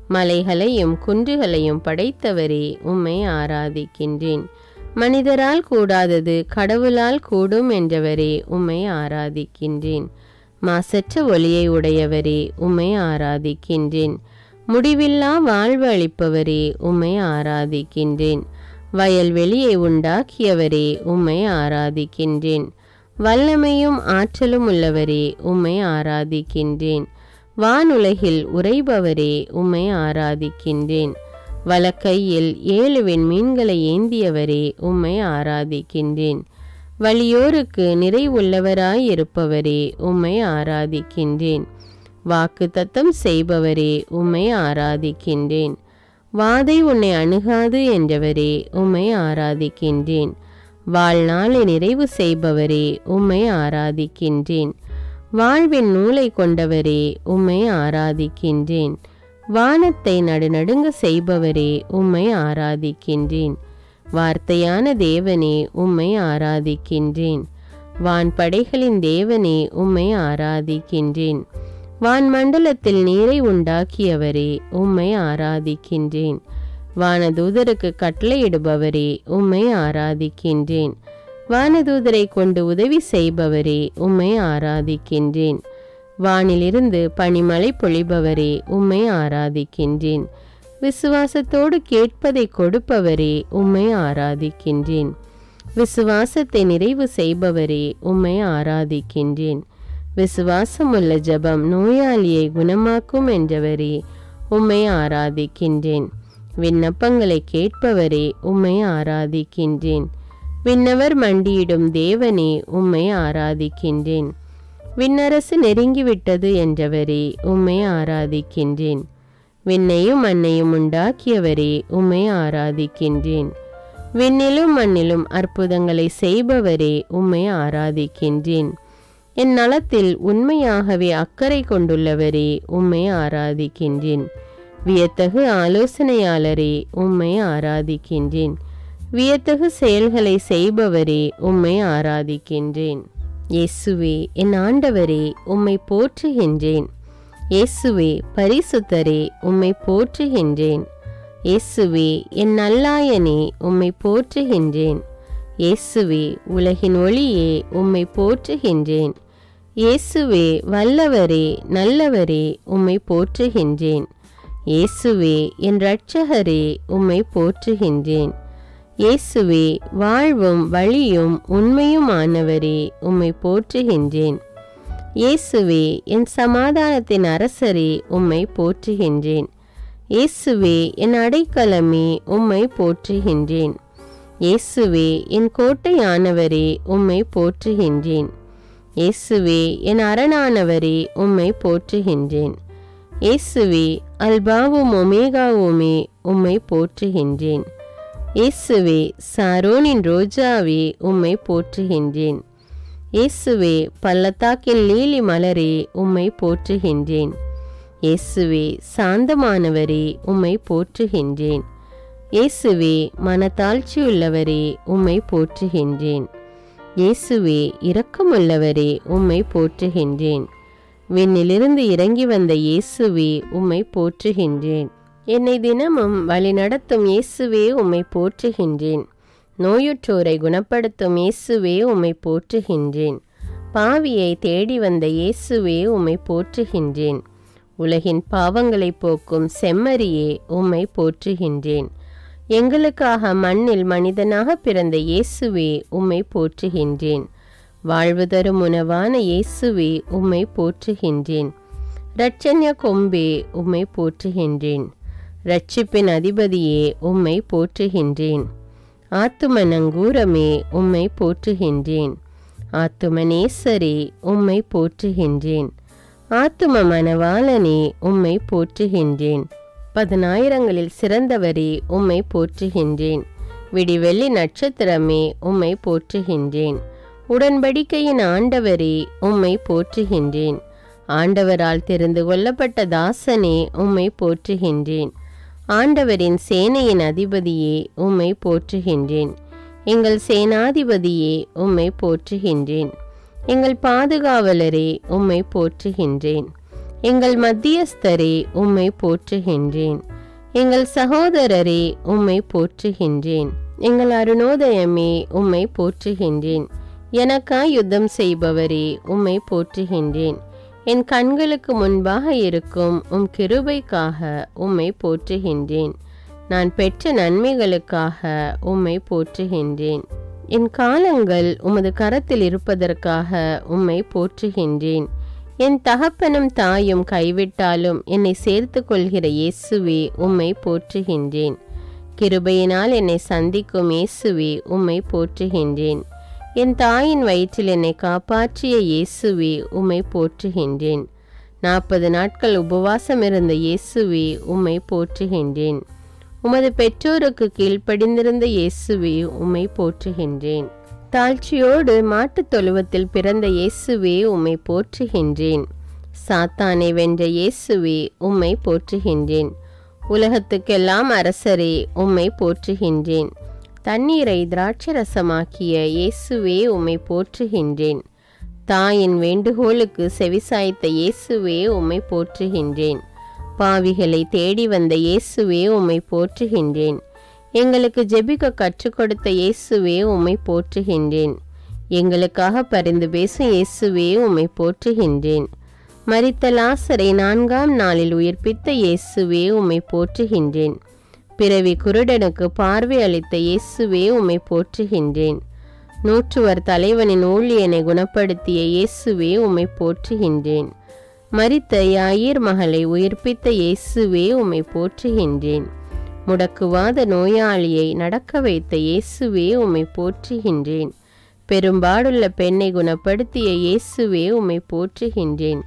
மலைகளையும் குன்றுகளையும் படைத்தவரே, உம்மை ஆராதிக்கின்றேன். மனிதரால் கூடாதது கடவுளால் கூடும் என்றவரே, உம்மை ஆராதிக்கின்றேன். மாசற்ற ஒளியை உடையவரே, உம்மை ஆராதிக்கின்றேன். முடிவில்லா வாழ்வு அளிப்பவரே, உம்மை ஆராதிக்கின்றேன். வயல்வெளியை உண்டாக்கியவரே, உம்மை ஆராதிக்கின்றேன். வல்லமையும் ஆற்றலும் உள்ளவரே, உம்மை ஆராதிக்கின்றேன். வானுலகில் உறைபவரே, உம்மை ஆராதிக்கின்றேன். வலக்கையில் 7 விண்மீன்களை ஏந்தியவரே, உம்மை ஆராதிக்கின்றேன். வலியோருக்கு நிறைவுள்ளவராயிருப்பவரே, உம்மை ஆராதிக்கின்றேன். வாக்கு தத்தம் செய்பவரே, உம்மை ஆராதிக்கின்றேன். வாதை உன்னை அணுகாது என்றவரே, உம்மை ஆராதிக்கின்றேன். வாழ்நாளை நிறைவு செய்பவரே, உம்மை ஆராதிக்கின்றேன். வாழ்வின் நூலை கொண்டவரே, உம்மை ஆராதிக்கின்றேன். வானத்தை நடுநடுங்க செய்பவரே, உம்மை ஆராதிக்கின்றேன். வார்த்தையான தேவனே, உம்மை ஆராதிக்கின்றேன். வான்படைகளின் தேவனே, உம்மை ஆராதிக்கின்றேன். வான்மண்டலத்தில் நீரை உண்டாக்கியவரே, உம்மை ஆராதிக்கின்றேன். வானதூதருக்கு கட்டளையிடுபவரே, உம்மை ஆராதிக்கின்றேன். வானதூதரை கொண்டு உதவி செய்பவரே, உம்மை ஆராதிக்கின்றேன். வானிலிருந்து பனிமழை பொழிபவரே, உம்மை ஆராதிக்கின்றேன். விசுவாசத்தோடு கேட்பதை கொடுப்பவரே, உம்மை ஆராதிக்கின்றேன். விசுவாசத்தை நிறைவு செய்பவரே, உம்மை ஆராதிக்கின்றேன். விசுவாசமுள்ள ஜெபம் நோயாளியை குணமாக்கும் என்றவரே, உம்மை ஆராதிக்கின்றேன். விண்ணப்பங்களை கேட்பவரே, உம்மை ஆராதிக்கின்றேன். விண்ணவர் மண்டியிடும் தேவனே, உம்மை ஆராதிக்கின்றேன். விண்ணரசு நெருங்கிவிட்டது என்றவரே, உம்மை ஆராதிக்கின்றேன். விண்ணையும் மண்ணையும் உண்டாக்கியவரே, உம்மை ஆராதிக்கின்றேன். விண்ணிலும் மண்ணிலும் அற்புதங்களை செய்பவரே, உம்மை ஆராதிக்கின்றேன். என் நலத்தில் உண்மையாகவே அக்கறை கொண்டுள்ளவரே, உம்மை ஆராதிக்கின்றேன். வியத்தகு ஆலோசனையாளரே, உம்மை ஆராதிக்கின்றேன். வியத்தகு செயல்களை செய்பவரே, உம்மை ஆராதிக்கின்றேன். இயேசுவே என் ஆண்டவரே, உம்மை போற்றுகின்றேன். இயேசுவே பரிசுத்தரே, உம்மை போற்றுகின்றேன். இயேசுவே என் நல்லாயனே, உம்மை போற்றுகின்றேன். இயேசுவே உலகின் ஒளியே, உம்மை போற்றுகின்றேன். இயேசுவே வல்லவரே நல்லவரே, உம்மை போற்றுகின்றேன். இயேசுவே என் இரட்சகரே, உம்மை போற்றுகின்றேன். இயேசுவே வாழ்வும் வழியும் உண்மையுமானவரே, உம்மை போற்றுகின்றேன். இயேசுவே என் சமாதானத்தின் அரசரே, உம்மை போற்றுகின்றேன். இயேசுவே என் அடைக்கலமே, உம்மை போற்றுகின்றேன். இயேசுவே என் கோட்டையானவரே, உம்மை போற்றுகின்றேன். இயேசுவே என் அரணானவரே, உம்மை போற்றுகின்றேன். இயேசுவே அல்பாவும் ஒமேகாவுமே, உம்மை போற்றுகின்றேன். இயேசுவே சாரோனின் ரோஜாவே, உம்மை போற்றுகின்றேன். இயேசுவே பள்ளத்தாக்கின் லீலி மலரே, உம்மை போற்றுகின்றேன். இயேசுவே சாந்தமானவரே, உம்மை போற்றுகின்றேன். இயேசுவே மனத்தாழ்ச்சியுள்ளவரே, உம்மை போற்றுகின்றேன். இயேசுவே இரக்கமுள்ளவரே, உம்மை போற்றுகின்றேன். விண்ணிலிருந்து இறங்கி வந்த இயேசுவே, உம்மை போற்றுகின்றேன். என்னை தினமும் வழிநடத்தும் இயேசுவே, உம்மை போற்றுகின்றேன். நோயுற்றோரை குணப்படுத்தும் இயேசுவே, உம்மை போற்றுகின்றேன். பாவியை தேடி வந்த இயேசுவே உம்மை போற்றுகின்றேன். உலகின் பாவங்களை போக்கும் செம்மறியே உம்மை போற்றுகின்றேன். எங்களுக்காக மண்ணில் மனிதனாக பிறந்த இயேசுவே உம்மை போற்றுகின்றேன். வாழ்வு தரும் உணவான இயேசுவே உம்மை போற்றுகின்றேன். இரட்சண்ய கொம்பே உம்மை போற்றுகின்றேன். இரட்சிப்பின் அதிபதியே உம்மை போற்றுகின்றேன். ஆத்தும நங்கூரமே உம்மை போற்றுகின்றேன். ஆத்துமநேசரே உம்மை போற்றுகின்றேன். ஆத்தும மணவாளனே உம்மை போற்றுகின்றேன். 10,000ங்களில் சிறந்தவரே உம்மை போற்றுகின்றேன். விடிவெள்ளி நட்சத்திரமே உம்மை போற்றுகின்றேன். உடன்படிக்கையின் ஆண்டவரே உம்மை போற்றுகின்றேன். ஆண்டவரால் தெரிந்து கொள்ளப்பட்ட தாசனே உம்மை போற்றுகின்றேன். ஆண்டவரின் சேனையின் அதிபதியே உம்மை போற்றுகின்றேன். எங்கள் சேனாதிபதியே உம்மை போற்றுகின்றேன். எங்கள் பாதுகாவலரே உம்மை போற்றுகின்றேன். எங்கள் மத்தியஸ்தரே உம்மை போற்றுகின்றேன். எங்கள் சகோதரரே உம்மை போற்றுகின்றேன். எங்கள் அருணோதயமே உம்மை போற்றுகின்றேன். எனக்காய் யுத்தம் செய்பவரே உம்மை போற்றுகின்றேன். என் கண்களுக்கு முன்பாக இருக்கும் உம் கிருபைக்காக உம்மை போற்றுகின்றேன். நான் பெற்ற நன்மைகளுக்காக உம்மை போற்றுகின்றேன். என் காலங்கள் உமது கரத்தில் இருப்பதற்காக உம்மை போற்றுகின்றேன். என் தகப்பனும் தாயும் கைவிட்டாலும் என்னை சேர்த்து கொள்கிற இயேசுவே உம்மை போற்றுகின்றேன். கிருபையினால் என்னை சந்திக்கும் இயேசுவே உம்மை போற்றுகின்றேன். என் தாயின் வயிற்றில் என்னை காப்பாற்றிய இயேசுவே உம்மை போற்றுகின்றேன். 40 நாட்கள் உபவாசம் இருந்த இயேசுவே உம்மை போற்றுகின்றேன். உமது பெற்றோருக்கு கீழ்ப்படிந்திருந்த இயேசுவே உம்மை போற்றுகின்றேன். தாழ்ச்சியோடு மாட்டுத் தொழுவத்தில் பிறந்த இயேசுவே உம்மை போற்றுகின்றேன். சாத்தானை வென்ற இயேசுவே உம்மை போற்றுகின்றேன். உலகத்துக்கெல்லாம் அரசரே உம்மை போற்றுகின்றேன். தண்ணீரை திராட்சரசமாக்கிய இயேசுவே உம்மை போற்றுகின்றேன். தாயின் வேண்டுகோளுக்கு செவிசாய்த்த இயேசுவே உம்மை போற்றுகின்றேன். பாவிகளை தேடி வந்த இயேசுவே உம்மை போற்றுகின்றேன். எங்களுக்கு ஜெபிக்க கற்றுக் கொடுத்த இயேசுவே உம்மை போற்றுகின்றேன். எங்களுக்காக பரிந்து பேசும் இயேசுவே உம்மை போற்றுகின்றேன். மரித்த லாசரை 4ஆம் நாளில் உயிர்ப்பித்த இயேசுவே உம்மை போற்றுகின்றேன். பிறவி குருடனுக்கு பார்வை அளித்த இயேசுவே உம்மை போற்றுகின்றேன். 100 தலைவனின் ஊழியனை குணப்படுத்திய இயேசுவே உம்மை போற்றுகின்றேன். மரித்த யாயிர் மகளை உயிர்ப்பித்த இயேசுவே உம்மை போற்றுகின்றேன். முடக்குவாத நோயாளியை நடக்க வைத்த இயேசுவே உம்மை போற்றுகின்றேன். பெரும்பாடுள்ள பெண்ணை குணப்படுத்திய இயேசுவே உம்மை போற்றுகின்றேன்.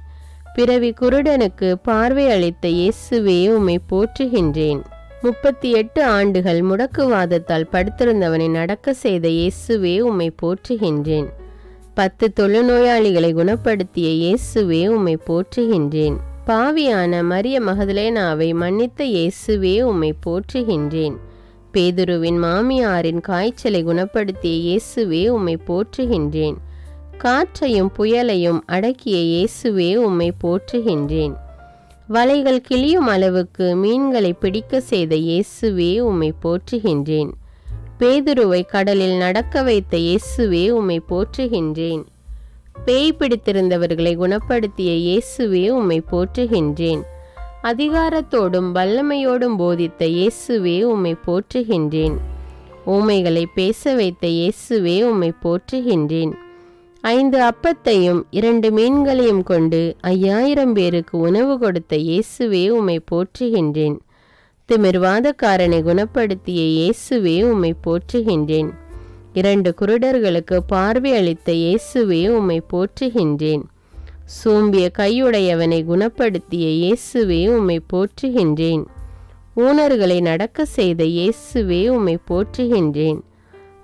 பிறவி குருடனுக்கு பார்வை அளித்த இயேசுவே உம்மை போற்றுகின்றேன். 38 ஆண்டுகள் முடக்குவாதத்தால் படுத்திருந்தவனை நடக்க செய்த இயேசுவே உம்மை போற்றுகின்றேன். 10 தொழுநோயாளிகளை குணப்படுத்திய இயேசுவே உம்மை போற்றுகின்றேன். பாவியான மரிய மகதலேனாவை மன்னித்த இயேசுவே உம்மை போற்றுகின்றேன். பேதுருவின் மாமியாரின் காய்ச்சலை குணப்படுத்திய இயேசுவே உம்மை போற்றுகின்றேன். காற்றையும் புயலையும் அடக்கிய இயேசுவே உம்மை போற்றுகின்றேன். வலைகள் கிளியும் அளவுக்கு மீன்களை பிடிக்க செய்த இயேசுவே உம்மை போற்றுகின்றேன். பேதுருவை கடலில் நடக்க வைத்த இயேசுவே உம்மை போற்றுகின்றேன். பேய் பிடித்திருந்தவர்களை குணப்படுத்திய இயேசுவே உம்மை போற்றுகின்றேன். அதிகாரத்தோடும் வல்லமையோடும் போதித்த இயேசுவே உம்மை போற்றுகின்றேன். ஊமைகளை பேச வைத்த இயேசுவே உம்மை போற்றுகின்றேன். 5 அப்பத்தையும் 2 மீன்களையும் கொண்டு 5000 பேருக்கு உணவு கொடுத்த இயேசுவே உம்மை போற்றுகின்றேன். திமிர்வாதக்காரனை குணப்படுத்திய இயேசுவே உம்மை போற்றுகின்றேன். 2 குருடர்களுக்கு பார்வை அளித்த இயேசுவே உம்மை போற்றுகின்றேன். சோம்பிய கையுடையவனை குணப்படுத்திய இயேசுவே உம்மை போற்றுகின்றேன். ஊனர்களை நடக்க செய்த இயேசுவே உம்மை போற்றுகின்றேன்.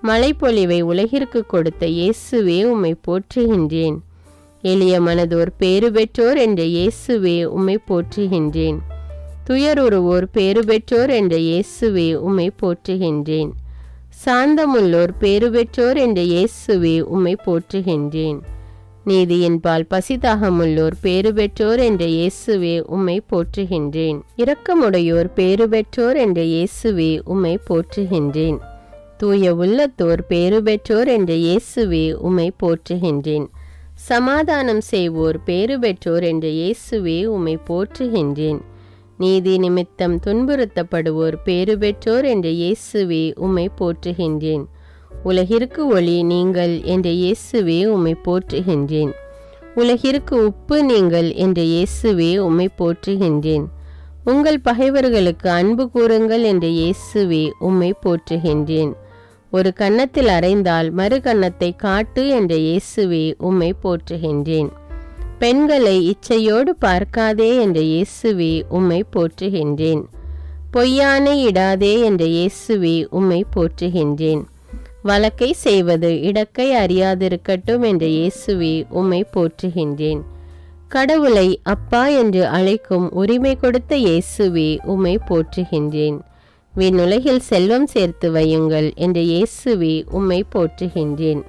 மழைப்பொழிவை உலகிற்கு கொடுத்த இயேசுவே உம்மை போற்றுகின்றேன். எளிய மனதோர் பேறு பெற்றோர் என்ற இயேசுவே உம்மை போற்றுகின்றேன். துயருருவோர் பேறு பெற்றோர் என்ற இயேசுவே உம்மை போற்றுகின்றேன். சாந்தமுள்ளோர் பேறு பெற்றோர் என்ற இயேசுவே உம்மை போற்றுகின்றேன். நீதியின் பால் பசிதாகமுள்ளோர் பேறு பெற்றோர் என்ற இயேசுவே உம்மை போற்றுகின்றேன். இரக்கமுடையோர் பேறு பெற்றோர் என்ற இயேசுவே உம்மை போற்றுகின்றேன். தூய உள்ளத்தோர் பேறு பெற்றோர் என்ற இயேசுவே உம்மை போற்றுகின்றேன். சமாதானம் செய்வோர் பேறு பெற்றோர் என்ற இயேசுவே உம்மை போற்றுகின்றேன். நீதி நிமித்தம் துன்புறுத்தப்படுவோர் பேறு பெற்றோர் என்ற இயேசுவே உம்மை போற்றுகின்றேன். உலகிற்கு ஒளி நீங்கள் என்ற இயேசுவே உம்மை போற்றுகின்றேன். உலகிற்கு உப்பு நீங்கள் என்ற இயேசுவே உம்மை போற்றுகின்றேன். உங்கள் பகைவர்களுக்கு அன்பு கூறுங்கள் என்ற இயேசுவே உம்மை போற்றுகின்றேன். ஒரு கன்னத்தில் அறைந்தால் மறு கன்னத்தை காட்டு என்ற இயேசுவே உம்மை போற்றுகின்றேன். பெண்களை இச்சையோடு பார்க்காதே என்ற இயேசுவே உம்மை போற்றுகின்றேன். பொய்யானை இடாதே என்ற இயேசுவே உம்மை போற்றுகின்றேன். வழக்கை செய்வது இடக்கை அறியாதிருக்கட்டும் என்ற இயேசுவே உம்மை போற்றுகின்றேன். கடவுளை அப்பா என்று அழைக்கும் உரிமை கொடுத்த இயேசுவே உம்மை போற்றுகின்றேன். விண்ணுலகில் செல்வம் சேர்த்து வையுங்கள் என்ற இயேசுவே உம்மை போற்றுகின்றேன்.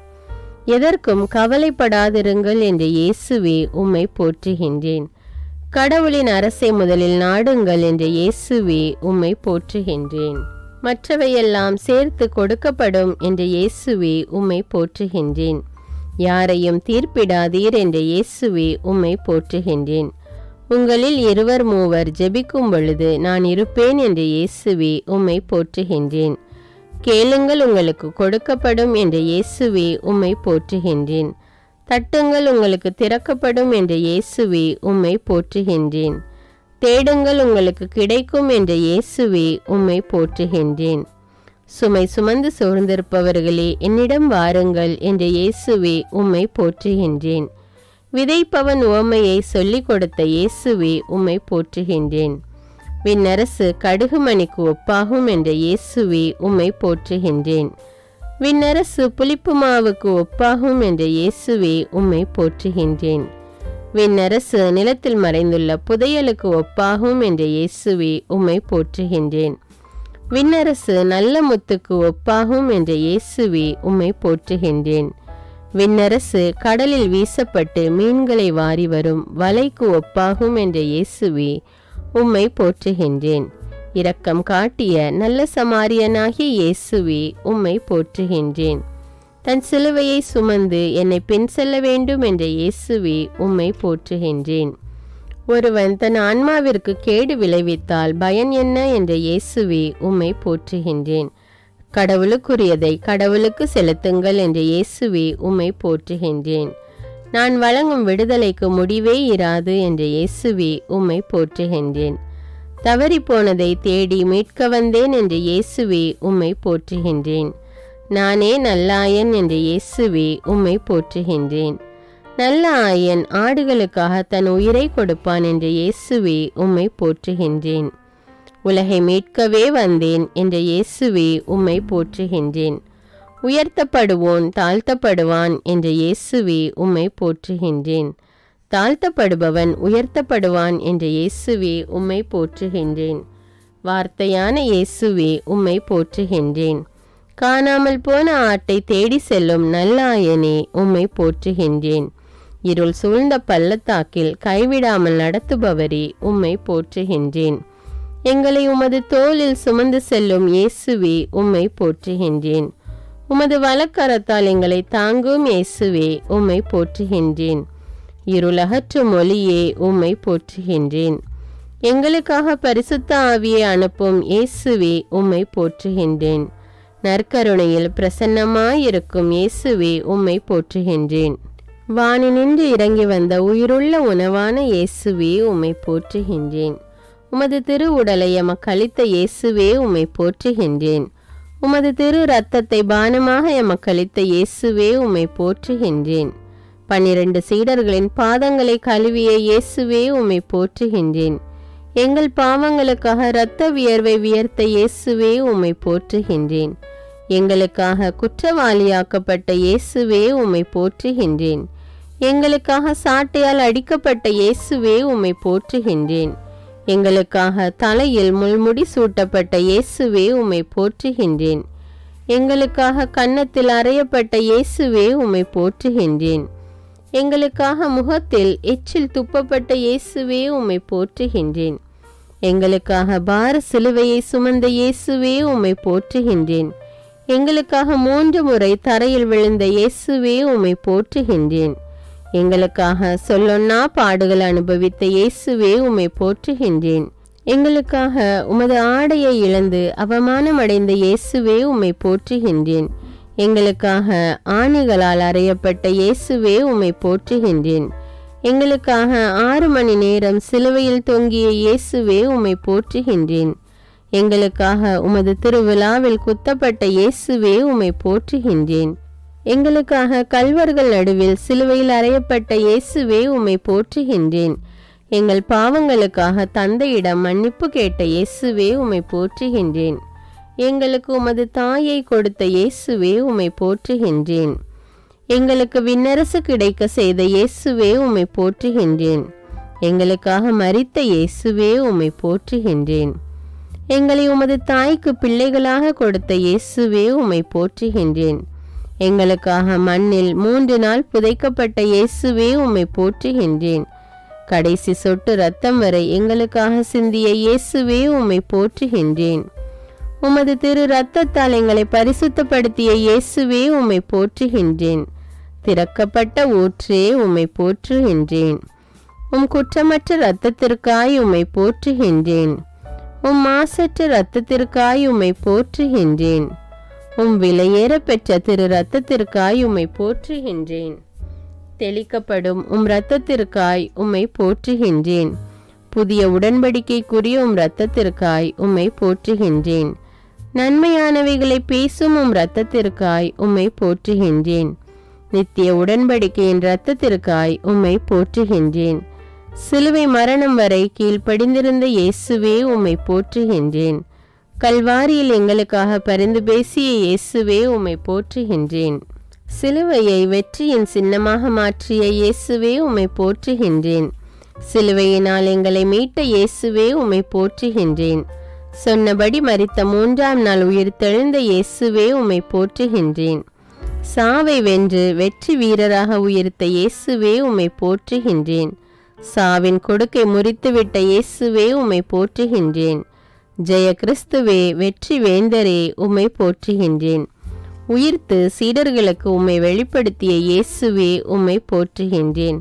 எதற்கும் கவலைப்படாதிருங்கள் என்ற இயேசுவே உம்மை போற்றுகின்றேன். கடவுளின் அரசை முதலில் நாடுங்கள் என்ற இயேசுவே உம்மை போற்றுகின்றேன். மற்றவையெல்லாம் சேர்த்து கொடுக்கப்படும் என்ற இயேசுவே உம்மை போற்றுகின்றேன். யாரையும் தீர்ப்பிடாதீர் என்ற இயேசுவே உம்மை போற்றுகின்றேன். உங்களில் 2-3 ஜெபிக்கும் பொழுது நான் இருப்பேன் என்ற இயேசுவே உம்மை போற்றுகின்றேன். கேளுங்கள் உங்களுக்கு கொடுக்கப்படும் என்ற இயேசுவே உம்மை போற்றுகின்றேன். தட்டுங்கள் உங்களுக்கு திறக்கப்படும் என்ற இயேசுவே உம்மை போற்றுகின்றேன். தேடுங்கள் உங்களுக்கு கிடைக்கும் என்ற இயேசுவே உம்மை போற்றுகின்றேன். சுமை சுமந்து சோர்ந்திருப்பவர்களே என்னிடம் வாருங்கள் என்ற இயேசுவே உம்மை போற்றுகின்றேன். விதைப்பவன் உவமையை சொல்லிக் கொடுத்த இயேசுவே உம்மை போற்றுகின்றேன். விண்ணரசு கடுகு மணிக்கு ஒப்பாகும் என்ற இயேசுவே உம்மை போற்றுகின்றேன். விண்ணரசு புளிப்பு மாவுக்கு ஒப்பாகும் என்ற இயேசுவே உம்மை போற்றுகின்றேன். விண்ணரசு நிலத்தில் மறைந்துள்ள புதையலுக்கு ஒப்பாகும் என்ற இயேசுவே உம்மை போற்றுகின்றேன். விண்ணரசு நல்ல முத்துக்கு ஒப்பாகும் என்ற இயேசுவே உம்மை போற்றுகின்றேன். விண்ணரசு கடலில் வீசப்பட்டு மீன்களை வாரி வரும் வலைக்கு ஒப்பாகும் என்ற இயேசுவே உம்மை போற்றுகின்றேன். இரக்கம் காட்டிய நல்ல சமாரியனாகிய இயேசுவே உம்மை போற்றுகின்றேன். தன் சிலுவையை சுமந்து என்னை பின் செல்ல வேண்டும் என்ற இயேசுவே உம்மை போற்றுகின்றேன். ஒருவன் தன் ஆன்மாவிற்கு கேடு விளைவித்தால் பயன் என்ன என்ற இயேசுவே உம்மை போற்றுகின்றேன். கடவுளுக்குரியதை கடவுளுக்கு செலுத்துங்கள் என்ற இயேசுவே உம்மை போற்றுகின்றேன். நான் வழங்கும் விடுதலைக்கு முடிவே இராது என்ற இயேசுவே உம்மை போற்றுகின்றேன். தவறி போனதை தேடி மீட்க வந்தேன் என்ற இயேசுவே உம்மை போற்றுகின்றேன். நானே நல்லாயன் என்ற இயேசுவே உம்மை போற்றுகின்றேன். நல்ல ஆயன் ஆடுகளுக்காக தன் உயிரை கொடுப்பான் என்ற இயேசுவே உம்மை போற்றுகின்றேன். உலகை மீட்கவே வந்தேன் என்ற இயேசுவே உம்மை போற்றுகின்றேன். உயர்த்தப்படுவோன் தாழ்த்தப்படுவான் என்ற இயேசுவே உம்மை போற்றுகின்றேன். தாழ்த்தப்படுபவன் உயர்த்தப்படுவான் என்ற இயேசுவே உம்மை போற்றுகின்றேன். வார்த்தையான இயேசுவே உம்மை போற்றுகின்றேன். காணாமல் போன ஆட்டை தேடி செல்லும் நல்லாயனே உம்மை போற்றுகின்றேன். இருள் சூழ்ந்த பள்ளத்தாக்கில் கைவிடாமல் நடத்துபவரே உம்மை போற்றுகின்றேன். எங்களை உமது தோளில் சுமந்து செல்லும் இயேசுவே உம்மை போற்றுகின்றேன். உமது வலக்கரத்தால் எங்களை தாங்கும் இயேசுவே உம்மை போற்றுகின்றேன். இருளகற்றும் ஒளியே உம்மை போற்றுகின்றேன். எங்களுக்காக பரிசுத்த ஆவியை அனுப்பும் இயேசுவே உம்மை போற்றுகின்றேன். நற்கருணையில் பிரசன்னமாயிருக்கும் இயேசுவே உம்மை போற்றுகின்றேன். வானினின்று இறங்கி வந்த உயிருள்ள உணவான இயேசுவே உம்மை போற்றுகின்றேன். உமது திரு உடலை எமக்களித்த இயேசுவே உம்மை போற்றுகின்றேன். உமது திரு இரத்தத்தை பானமாக எமக்களித்த இயேசுவே உம்மை போற்றுகின்றேன். 12 சீடர்களின் பாதங்களை கழுவிய இயேசுவே உம்மை போற்றுகின்றேன். எங்கள் பாவங்களுக்காக இரத்த வியர்வை வியர்த்த இயேசுவே உம்மை போற்றுகின்றேன். எங்களுக்காக குற்றவாளியாக்கப்பட்ட இயேசுவே உம்மை போற்றுகின்றேன். எங்களுக்காக சாட்டையால் அடிக்கப்பட்ட இயேசுவே உம்மை போற்றுகின்றேன். எங்களுக்காக தலையில் முள்முடி சூட்டப்பட்ட இயேசுவே உம்மை போற்றுகின்றேன். எங்களுக்காக கன்னத்தில் அறையப்பட்ட இயேசுவே உம்மை போற்றுகின்றேன். எங்களுக்காக முகத்தில் எச்சில் துப்பப்பட்ட இயேசுவே உம்மை போற்றுகின்றேன். எங்களுக்காக பார சிலுவையை சுமந்த இயேசுவே உம்மை போற்றுகின்றேன். எங்களுக்காக 3 முறை தரையில் விழுந்த இயேசுவே உம்மை போற்றுகின்றேன். எங்களுக்காக சொல்லொன்னா பாடுகள் அனுபவித்த இயேசுவே உம்மை போற்றுகின்றேன். எங்களுக்காக உமது ஆடையை இழந்து அவமானம் அடைந்த இயேசுவே உம்மை போற்றுகின்றேன். எங்களுக்காக ஆணிகளால் அறையப்பட்ட இயேசுவே உம்மை போற்றுகின்றேன். எங்களுக்காக 6 மணி நேரம் சிலுவையில் தொங்கிய இயேசுவே உம்மை போற்றுகின்றேன். எங்களுக்காக உமது திருவிழாவில் குத்தப்பட்ட இயேசுவே உம்மை போற்றுகின்றேன். எங்களுக்காக கல்வர்கள் நடுவில் சிலுவையில் அறையப்பட்ட இயேசுவே உம்மை போற்றுகின்றேன். எங்கள் பாவங்களுக்காக தந்தையிடம் மன்னிப்பு கேட்ட இயேசுவே உம்மை போற்றுகின்றேன். எங்களுக்கு உமது தாயை கொடுத்த இயேசுவே உம்மை போற்றுகின்றேன். எங்களுக்கு விண்ணரசு கிடைக்க செய்த இயேசுவே உம்மை போற்றுகின்றேன். எங்களுக்காக மரித்த இயேசுவே உம்மை போற்றுகின்றேன். எங்களை உமது தாய்க்கு பிள்ளைகளாக கொடுத்த இயேசுவே உம்மை போற்றுகின்றேன். எங்களுக்காக மண்ணில் 3 நாள் புதைக்கப்பட்ட இயேசுவே உம்மை போற்றுகின்றேன். கடைசி சொட்டு இரத்தம் வரை எங்களுக்காக சிந்திய இயேசுவே உம்மை போற்றுகின்றேன். உமது திரு இரத்தத்தால் எங்களை பரிசுத்தப்படுத்திய இயேசுவே உம்மை போற்றுகின்றேன். திறக்கப்பட்ட ஊற்றே உம்மை போற்றுகின்றேன். உம் குற்றமற்ற இரத்தத்திற்காய் உம்மை போற்றுகின்றேன். உம் மாசற்ற இரத்தத்திற்காய் உம்மை போற்றுகின்றேன். உம் விலையேற பெற்ற திரு இரத்தத்திற்காய் உம்மை போற்றுகின்றேன். தெளிக்கப்படும் உம் இரத்தத்திற்காய் உம்மை போற்றுகின்றேன். புதிய உடன்படிக்கைக்குரிய உம் இரத்தத்திற்காய் உம்மை போற்றுகின்றேன். நன்மையானவைகளை பேசும் உம் இரத்தத்திற்காய் உம்மை போற்றுகின்றேன். நித்திய உடன்படிக்கையின் இரத்தத்திற்காய் உம்மை போற்றுகின்றேன். சிலுவை மரணம் வரை கீழ்ப்படிந்திருந்த இயேசுவே உம்மை போற்றுகின்றேன். கல்வாரியில் எங்களுக்காக பரிந்து பேசிய இயேசுவே உம்மை போற்றுகின்றேன். சிலுவையை வெற்றியின் சின்னமாக மாற்றிய இயேசுவே உம்மை போற்றுகின்றேன். சிலுவையினால் எங்களை மீட்ட இயேசுவே உம்மை போற்றுகின்றேன். சொன்னபடி மரித்த 3ஆம் நாள் உயிர்த்தெழுந்த இயேசுவே உம்மை போற்றுகின்றேன். சாவை வென்று வெற்றி வீரராக உயிர்த்த இயேசுவே உம்மை போற்றுகின்றேன். சாவின் கொடுக்கை முறித்துவிட்ட இயேசுவே உம்மை போற்றுகின்றேன். ஜெய கிறிஸ்துவே, வெற்றி வேந்தரே, உம்மை போற்றுகின்றேன். உயிர்த்து சீடர்களுக்கு உம்மை வெளிப்படுத்திய இயேசுவே உம்மை போற்றுகின்றேன்.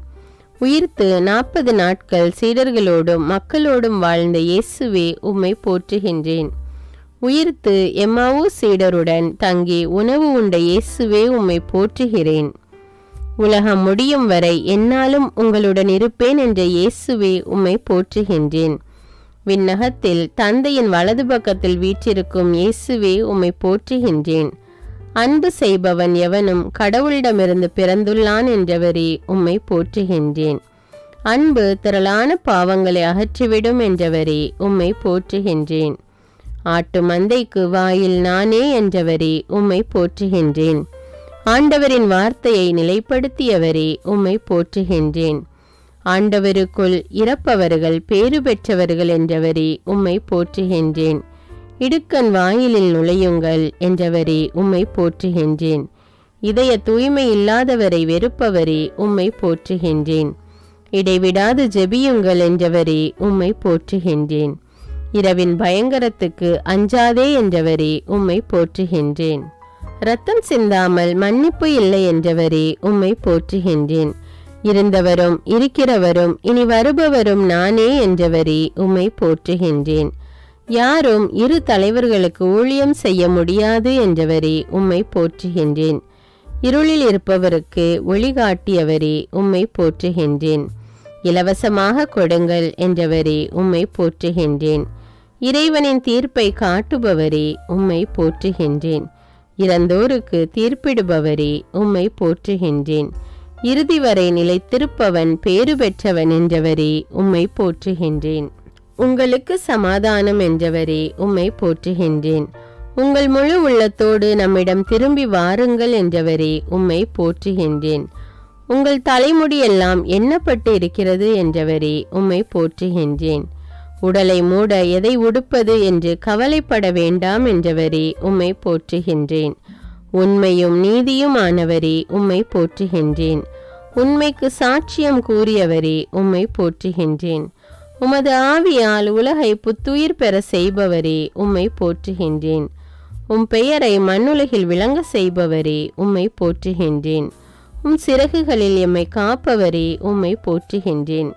உயிர்த்து 40 நாட்கள் சீடர்களோடும் மக்களோடும் வாழ்ந்த இயேசுவே உம்மை போற்றுகின்றேன். உயிர்த்து எம்மாவு சீடருடன் தங்கி உணவு உண்ட இயேசுவே உம்மை போற்றுகிறேன். உலகம் முடியும் வரை என்னாலும் உங்களுடன் இருப்பேன் என்ற இயேசுவே உம்மை போற்றுகின்றேன். விண்ணகத்தில் தந்தையின் வலது பக்கத்தில் வீற்றிருக்கும் இயேசுவே உம்மை போற்றுகின்றேன். அன்பு செய்பவன் எவனும் கடவுளிடமிருந்து பிறந்துள்ளான் என்றவரே உம்மை போற்றுகின்றேன். அன்பு திரளான பாவங்களை அகற்றிவிடும் என்றவரே உம்மை போற்றுகின்றேன். ஆட்டு மந்தைக்கு வாயில் நானே என்றவரே உம்மை போற்றுகின்றேன். ஆண்டவரின் வார்த்தையை நிலைப்படுத்தியவரே உம்மை போற்றுகின்றேன். ஆண்டவருக்குள் இறப்பவர்கள் பேறு பெற்றவர்கள் என்றவரே உம்மை போற்றுகின்றேன். இடுக்கண் வாயிலில் நுழையுங்கள் என்றவரே உம்மை போற்றுகின்றேன். இதய தூய்மை இல்லாதவரை வெறுப்பவரே உம்மை போற்றுகின்றேன். இடைவிடாது ஜெபியுங்கள் என்றவரே உம்மை போற்றுகின்றேன். இரவின் பயங்கரத்துக்கு அஞ்சாதே என்றவரே உம்மை போற்றுகின்றேன். இரத்தம் சிந்தாமல் மன்னிப்பு இல்லை என்றவரே உம்மை போற்றுகின்றேன். இருந்தவரும் இருக்கிறவரும் இனி வருபவரும் நானே என்றவரே உம்மை போற்றுகின்றேன். யாரும் இரு தலைவர்களுக்கு ஊழியம் செய்ய முடியாது என்றவரே உம்மை போற்றுகின்றேன். இருளில் இருப்பவருக்கு ஒளிகாட்டியவரே உம்மை போற்றுகின்றேன். இலவசமாக கொடுங்கள் என்றவரே உம்மை போற்றுகின்றேன். இறைவனின் தீர்ப்பை காட்டுபவரே உம்மை போற்றுகின்றேன். இறந்தோருக்கு தீர்ப்பிடுபவரே உம்மை போற்றுகின்றேன். இறுதி வரை நிலைத்திருப்பவன் பேறு பெற்றவன் என்றவரே உம்மை போற்றுகின்றேன். உங்களுக்கு சமாதானம் என்றவரே உம்மை போற்றுகின்றேன். உங்கள் முழு உள்ளத்தோடு நம்மிடம் திரும்பி வாருங்கள் என்றவரே உம்மை போற்றுகின்றேன். உங்கள் தலைமுடியெல்லாம் எண்ணப்பட்டு இருக்கிறது என்றவரே உம்மை போற்றுகின்றேன். உடலை மூட எதை உடுப்பது என்று கவலைப்பட வேண்டாம் என்றவரே உம்மை போற்றுகின்றேன். உண்மையும் நீதியும் ஆனவரே உம்மை போற்றுகின்றேன். உண்மைக்கு சாட்சியம் கூறியவரே உம்மை போற்றுகின்றேன். உமது ஆவியால் உலகை புத்துயிர் பெற செய்பவரே உம்மை போற்றுகின்றேன். உம் பெயரை மண்ணுலகில் விளங்க செய்பவரே உம்மை போற்றுகின்றேன். சிறகுகளில் எம்மை காப்பவரே உம்மை போற்றுகின்றேன்.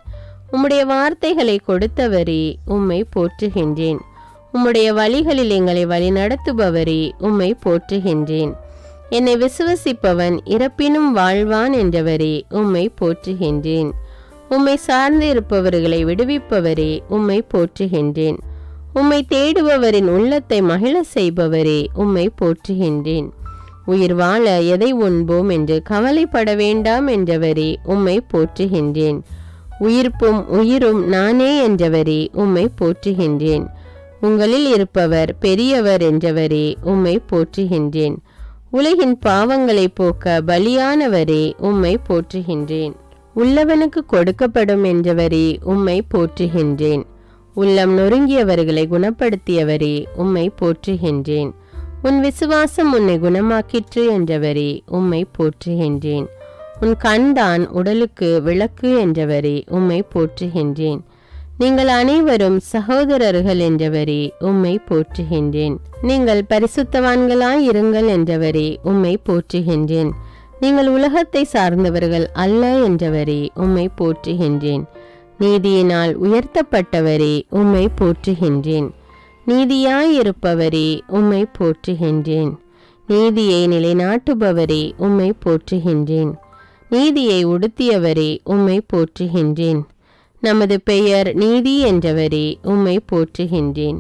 உம்முடைய வார்த்தைகளை கொடுத்தவரே உம்மை போற்றுகின்றேன். உம்முடைய வழிகளில் எங்களை வழிநடத்துபவரே உம்மை போற்றுகின்றேன். என்னை விசுவசிப்பவன் இறப்பினும் வாழ்வான் என்றவரே உம்மை போற்றுகின்றேன். உம்மை சார்ந்து இருப்பவர்களை விடுவிப்பவரே உம்மை போற்றுகின்றேன். உம்மை தேடுபவரின் உள்ளத்தை மகிழ செய்பவரே உம்மை போற்றுகின்றேன். உயிர் வாழ எதை உண்போம் என்று கவலைப்பட வேண்டாம் என்றவரே உம்மை போற்றுகின்றேன். உயிர்ப்பும் உயிரும் நானே என்றவரே உம்மை போற்றுகின்றேன். உங்களில் இருப்பவர் பெரியவர் என்றவரே உம்மை போற்றுகின்றேன். உலகின் பாவங்களை போக்க பலியானவரே உம்மை போற்றுகின்றேன். உள்ளவனுக்கு கொடுக்கப்படும் என்றவரே உம்மை போற்றுகின்றேன். உள்ளம் நொறுங்கியவர்களை குணப்படுத்தியவரே உம்மை போற்றுகின்றேன். உன் விசுவாசம் உன்னை குணமாக்கிற்று என்றவரே உம்மை போற்றுகின்றேன். உன் கண்தான் உடலுக்கு விளக்கு என்றவரே உம்மை போற்றுகின்றேன். நீங்கள் அனைவரும் சகோதரர்கள் என்றவரே உம்மை போற்றுகின்றேன். நீங்கள் பரிசுத்தவான்களாய் இருங்கள் என்றவரே உம்மை போற்றுகின்றேன். நீங்கள் உலகத்தை சார்ந்தவர்கள் அல்ல என்றவரே உம்மை போற்றுகின்றேன். நீதியினால் உயர்த்தப்பட்டவரே உம்மை போற்றுகின்றேன். நீதியாயிருப்பவரே உம்மை போற்றுகின்றேன். நீதியை நிலைநாட்டுபவரே உம்மை போற்றுகின்றேன். நீதியை உடுத்தியவரே உம்மை போற்றுகின்றேன். நமது பெயர் நீதி என்றவரே உம்மை போற்றுகின்றேன்.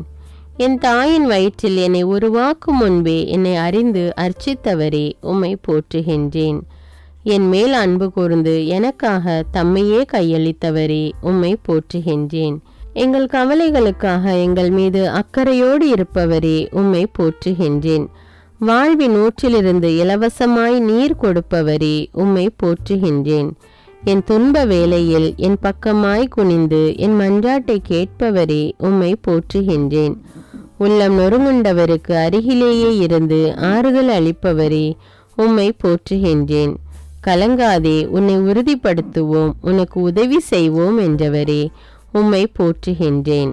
என் தாயின் வயிற்றில் என்னை உருவாக்கும் முன்பே என்னை அறிந்து அர்ச்சித்தவரே உம்மை போற்றுகின்றேன். என் மேல் அன்பு கூர்ந்து எனக்காக தம்மையே கையளித்தவரே உம்மை போற்றுகின்றேன். எங்கள் கவலைகளுக்காக எங்கள் மீது அக்கறையோடு இருப்பவரே உம்மை போற்றுகின்றேன். வாழ்வின் ஊற்றிலிருந்து இலவசமாய் நீர் கொடுப்பவரே உம்மை போற்றுகின்றேன். என் துன்ப வேளையில் என் பக்கமாய் குனிந்து என் மன்றாட்டை கேட்பவரே உம்மை போற்றுகின்றேன். உள்ளம் நொறுங்குண்டவருக்கு அருகிலேயே இருந்து ஆறுதல் அளிப்பவரே உம்மை போற்றுகின்றேன். கலங்காதே, உன்னை உறுதிப்படுத்துவோம், உனக்கு உதவி செய்வோம் என்றவரே உம்மை போற்றுகின்றேன்.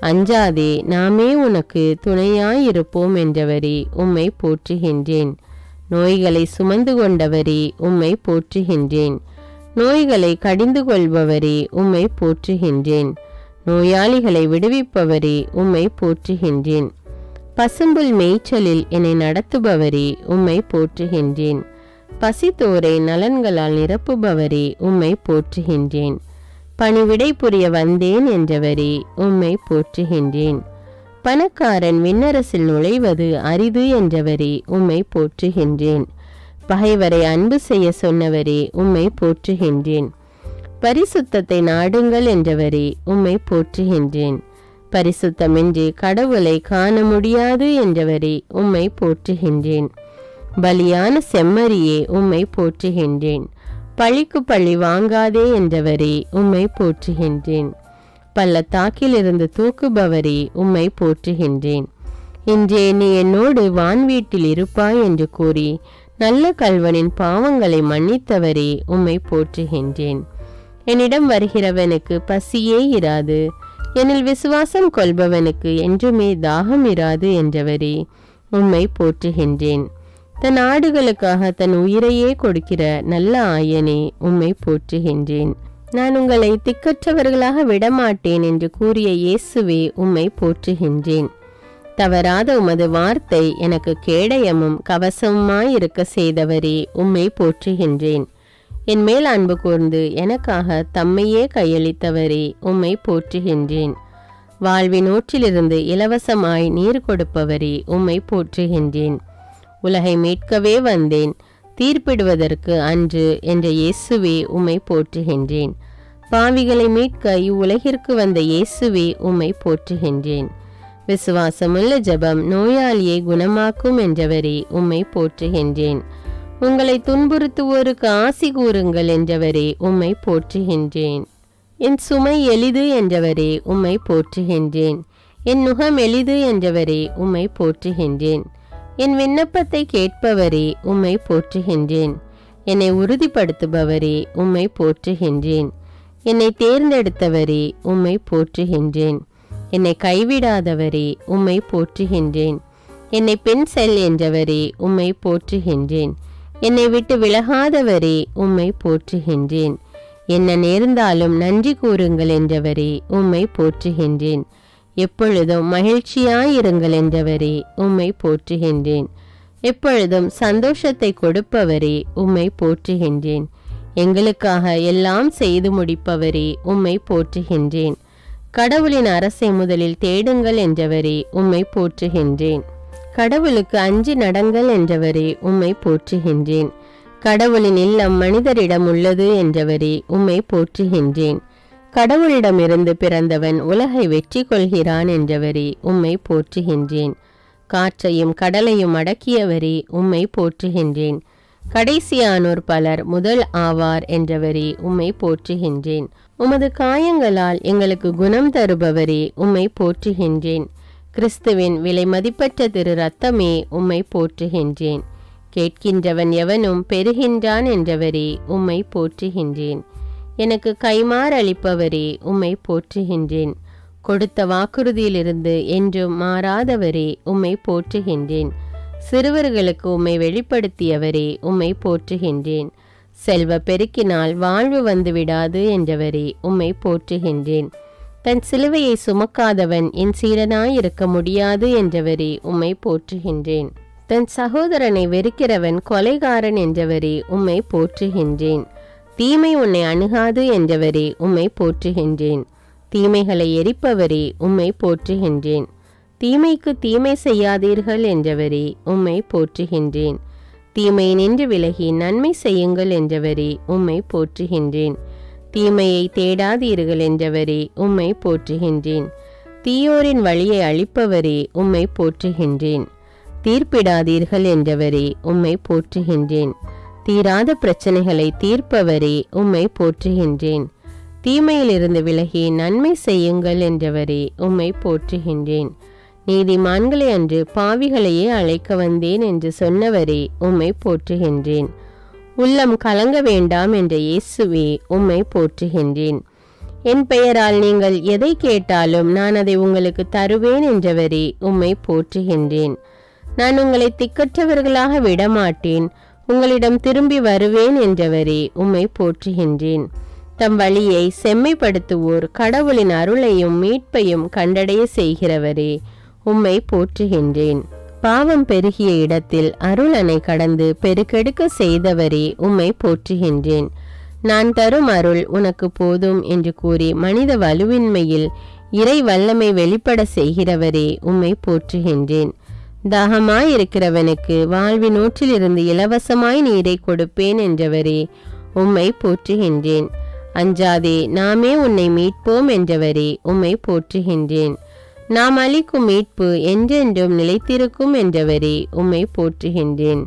அஞ்சாதே, நாமே உனக்கு துணையாயிருப்போம் என்றவரே உம்மை போற்றுகின்றேன். நோய்களை சுமந்து கொண்டவரே உம்மை போற்றுகின்றேன். நோய்களை கடிந்து கொள்பவரே உம்மை போற்றுகின்றேன். நோயாளிகளை விடுவிப்பவரே உம்மை போற்றுகின்றேன். பசும்புல் மேய்ச்சலில் என்னை நடத்துபவரே உம்மை போற்றுகின்றேன். பசித்தோரை நலன்களால் நிரப்புபவரே உம்மை போற்றுகின்றேன். பணிவிடை புரிய வந்தேன் என்றவரே உம்மை போற்றுகின்றேன். பணக்காரன் விண்ணரசில் நுழைவது அரிது என்றவரே உம்மை போற்றுகின்றேன். பகைவரை அன்பு செய்ய சொன்னவரே உம்மை போற்றுகின்றேன். பரிசுத்தத்தை நாடுங்கள் என்றவரே உம்மை போற்றுகின்றேன். பரிசுத்தமின்றி கடவுளை காண முடியாது என்றவரே உம்மை போற்றுகின்றேன். பலியான செம்மறியே உம்மை போற்றுகின்றேன். பழிக்கு பழி வாங்காதே என்றவரே உம்மை போற்றுகின்றேன். பள்ளத்தாக்கிலிருந்து தூக்குபவரே உம்மை போற்றுகின்றேன். இன்றே நீ என்னோடு வான்வீட்டில் இருப்பாய் என்று கூறி நல்ல கல்வனின் பாவங்களை மன்னித்தவரே உம்மை போற்றுகின்றேன். என்னிடம் வருகிறவனுக்கு பசியே இராது, என்னில் விசுவாசம் கொள்பவனுக்கு என்றுமே தாகம் இராது என்றவரே உம்மை போற்றுகின்றேன். தன் ஆடுகளுக்காக தன் உயிரையே கொடுக்கிற நல்ல ஆயனே உம்மை போற்றுகின்றேன். நான் உங்களை திக்கற்றவர்களாக விடமாட்டேன் என்று கூறிய இயேசுவே உம்மை போற்றுகின்றேன். தவறாத உமது வார்த்தை எனக்கு கேடயமும் கவசமுமாயிருக்க செய்தவரே உம்மை போற்றுகின்றேன். என் மேல் அன்பு கூர்ந்து எனக்காக தம்மையே கையளித்தவரே உம்மை போற்றுகின்றேன். வாழ்வின் ஊற்றிலிருந்து இலவசமாய் நீர் கொடுப்பவரே உம்மை போற்றுகின்றேன். உலகை மீட்கவே வந்தேன், தீர்ப்பிடுவதற்கு அன்று என்ற இயேசுவே உம்மை போற்றுகின்றேன். பாவிகளை மீட்க இவ்வுலகிற்கு வந்த இயேசுவே உம்மை போற்றுகின்றேன். விசுவாசமுள்ள ஜெபம் நோயாளியை குணமாக்கும் என்றவரே உம்மை போற்றுகின்றேன். உங்களை துன்புறுத்துவோருக்கு ஆசி கூறுங்கள் என்றவரே உம்மை போற்றுகின்றேன். என் சுமை எளிது என்றவரே உம்மை போற்றுகின்றேன். என் நுகம் எளிது என்றவரே உம்மை போற்றுகின்றேன். என் விண்ணப்பத்தை கேட்பவரே உம்மை போற்றுகின்றேன். என்னை உறுதிப்படுத்துபவரே உம்மை போற்றுகின்றேன். என்னை தேர்ந்தெடுத்தவரே உம்மை போற்றுகின்றேன். என்னை கைவிடாதவரே உம்மை போற்றுகின்றேன். என்னை பெண் செல் என்றவரே உம்மை போற்றுகின்றேன். என்னை விட்டு விலகாதவரே உம்மை போற்றுகின்றேன். என்ன நேர்ந்தாலும் நன்றி கூறுங்கள் என்றவரே உம்மை போற்றுகின்றேன். எப்பொழுதும் மகிழ்ச்சியாயிருங்கள் என்றவரே உம்மை போற்றுகின்றேன். எப்பொழுதும் சந்தோஷத்தை கொடுப்பவரே உம்மை போற்றுகின்றேன். எங்களுக்காக எல்லாம் செய்து முடிப்பவரே உம்மை போற்றுகின்றேன். கடவுளின் அரசை முதலில் தேடுங்கள் என்றவரே உம்மை போற்றுகின்றேன். கடவுளுக்கு அஞ்சி நடங்கள் என்றவரே உம்மை போற்றுகின்றேன். கடவுளின் இல்லம் மனிதரிடம் உள்ளது என்றவரே உம்மை போற்றுகின்றேன். கடவுளிடமிருந்து பிறந்தவன் உலகை வெற்றி கொள்கிறான் என்றவரே உம்மை போற்றுகின்றேன். காற்றையும் கடலையும் அடக்கியவரே உம்மை போற்றுகின்றேன். கடைசியானோர் பலர் முதல் ஆவார் என்றவரே உம்மை போற்றுகின்றேன். உமது காயங்களால் எங்களுக்கு குணம் தருபவரே உம்மை போற்றுகின்றேன். கிறிஸ்துவின் விலை மதிப்பற்ற திரு ரத்தமே உம்மை போற்றுகின்றேன். கேட்கின்றவன் எவனும் பெறுகின்றான் என்றவரே உம்மை போற்றுகின்றேன். எனக்கு கைமாறளிப்பவரே உம்மை போற்றுகின்றேன். கொடுத்த வாக்குறுதியிலிருந்து என்றும் மாறாதவரே உம்மை போற்றுகின்றேன். சிறுவர்களுக்கு உம்மை வெளிப்படுத்தியவரே உம்மை போற்றுகின்றேன். செல்வ பெருக்கினால் வாழ்வு வந்துவிடாது என்றவரே உம்மை போற்றுகின்றேன். தன் சிலுவையை சுமக்காதவன் என் சீடனாயிருக்க முடியாது என்றவரே உம்மை போற்றுகின்றேன். தன் சகோதரனை வெறுக்கிறவன் கொலைகாரன் என்றவரே உம்மை போற்றுகின்றேன். தீமை உன்னை அணுகாது என்றவரே உம்மை போற்றுகின்றேன். தீமைகளை எரிப்பவரே உம்மை போற்றுகின்றேன். தீமைக்கு தீமை செய்யாதீர்கள் என்றவரே உம்மை போற்றுகின்றேன். தீமை நின்று விலகி நன்மை செய்யுங்கள் என்றவரே உம்மை போற்றுகின்றேன். தீமையை தேடாதீர்கள் என்றவரே உம்மை போற்றுகின்றேன். தீயோரின் வழியை அழிப்பவரே உம்மை போற்றுகின்றேன். தீர்ப்பிடாதீர்கள் என்றவரே உம்மை போற்றுகின்றேன். தீராத பிரச்சனைகளை தீர்ப்பவரே உம்மை போற்றுகின்றேன். தீமையிலிருந்து விலகி நன்மை செய்யுங்கள் என்றவரே உம்மை போற்றுகின்றேன். நீதிமான்களை அன்று பாவிகளையே அழைக்க வந்தேன் என்று சொன்னவரே உம்மை போற்றுகின்றேன். உள்ளம் கலங்க வேண்டாம் என்ற இயேசுவே உம்மை போற்றுகின்றேன். என் பெயரால் நீங்கள் எதை கேட்டாலும் நான் அதை உங்களுக்கு தருவேன் என்றவரே உம்மை போற்றுகின்றேன். நான் உங்களை திக்கற்றவர்களாக விடமாட்டேன், உங்களிடம் திரும்பி வருவேன் என்றவரே உம்மை போற்றுகின்றேன். தம் வழியை செம்மைப்படுத்துவோர் கடவுளின் அருளையும் மீட்பையும் கண்டடைய செய்கிறவரே உம்மை போற்றுகின்றேன். பாவம் பெருகிய இடத்தில் அருள் அணை கடந்து பெருக்கெடுக்க செய்தவரே உம்மை போற்றுகின்றேன். நான் தரும் அருள் உனக்கு போதும் என்று கூறி மனித வலுவின்மையில் இறை வல்லமை வெளிப்பட செய்கிறவரே உம்மை போற்றுகின்றேன். தாகமாயிருக்கிறவனுக்கு வாழ்வின் ஊற்றிலிருந்து இலவசமாய் நீரை கொடுப்பேன் என்றவரே உம்மை போற்றுகின்றேன். அஞ்சாதே, நாமே உன்னை மீட்போம் என்றவரே உம்மை போற்றுகின்றேன். நாம் அளிக்கும் மீட்பு என்றென்றும் நிலைத்திருக்கும் என்றவரே உம்மை போற்றுகின்றேன்.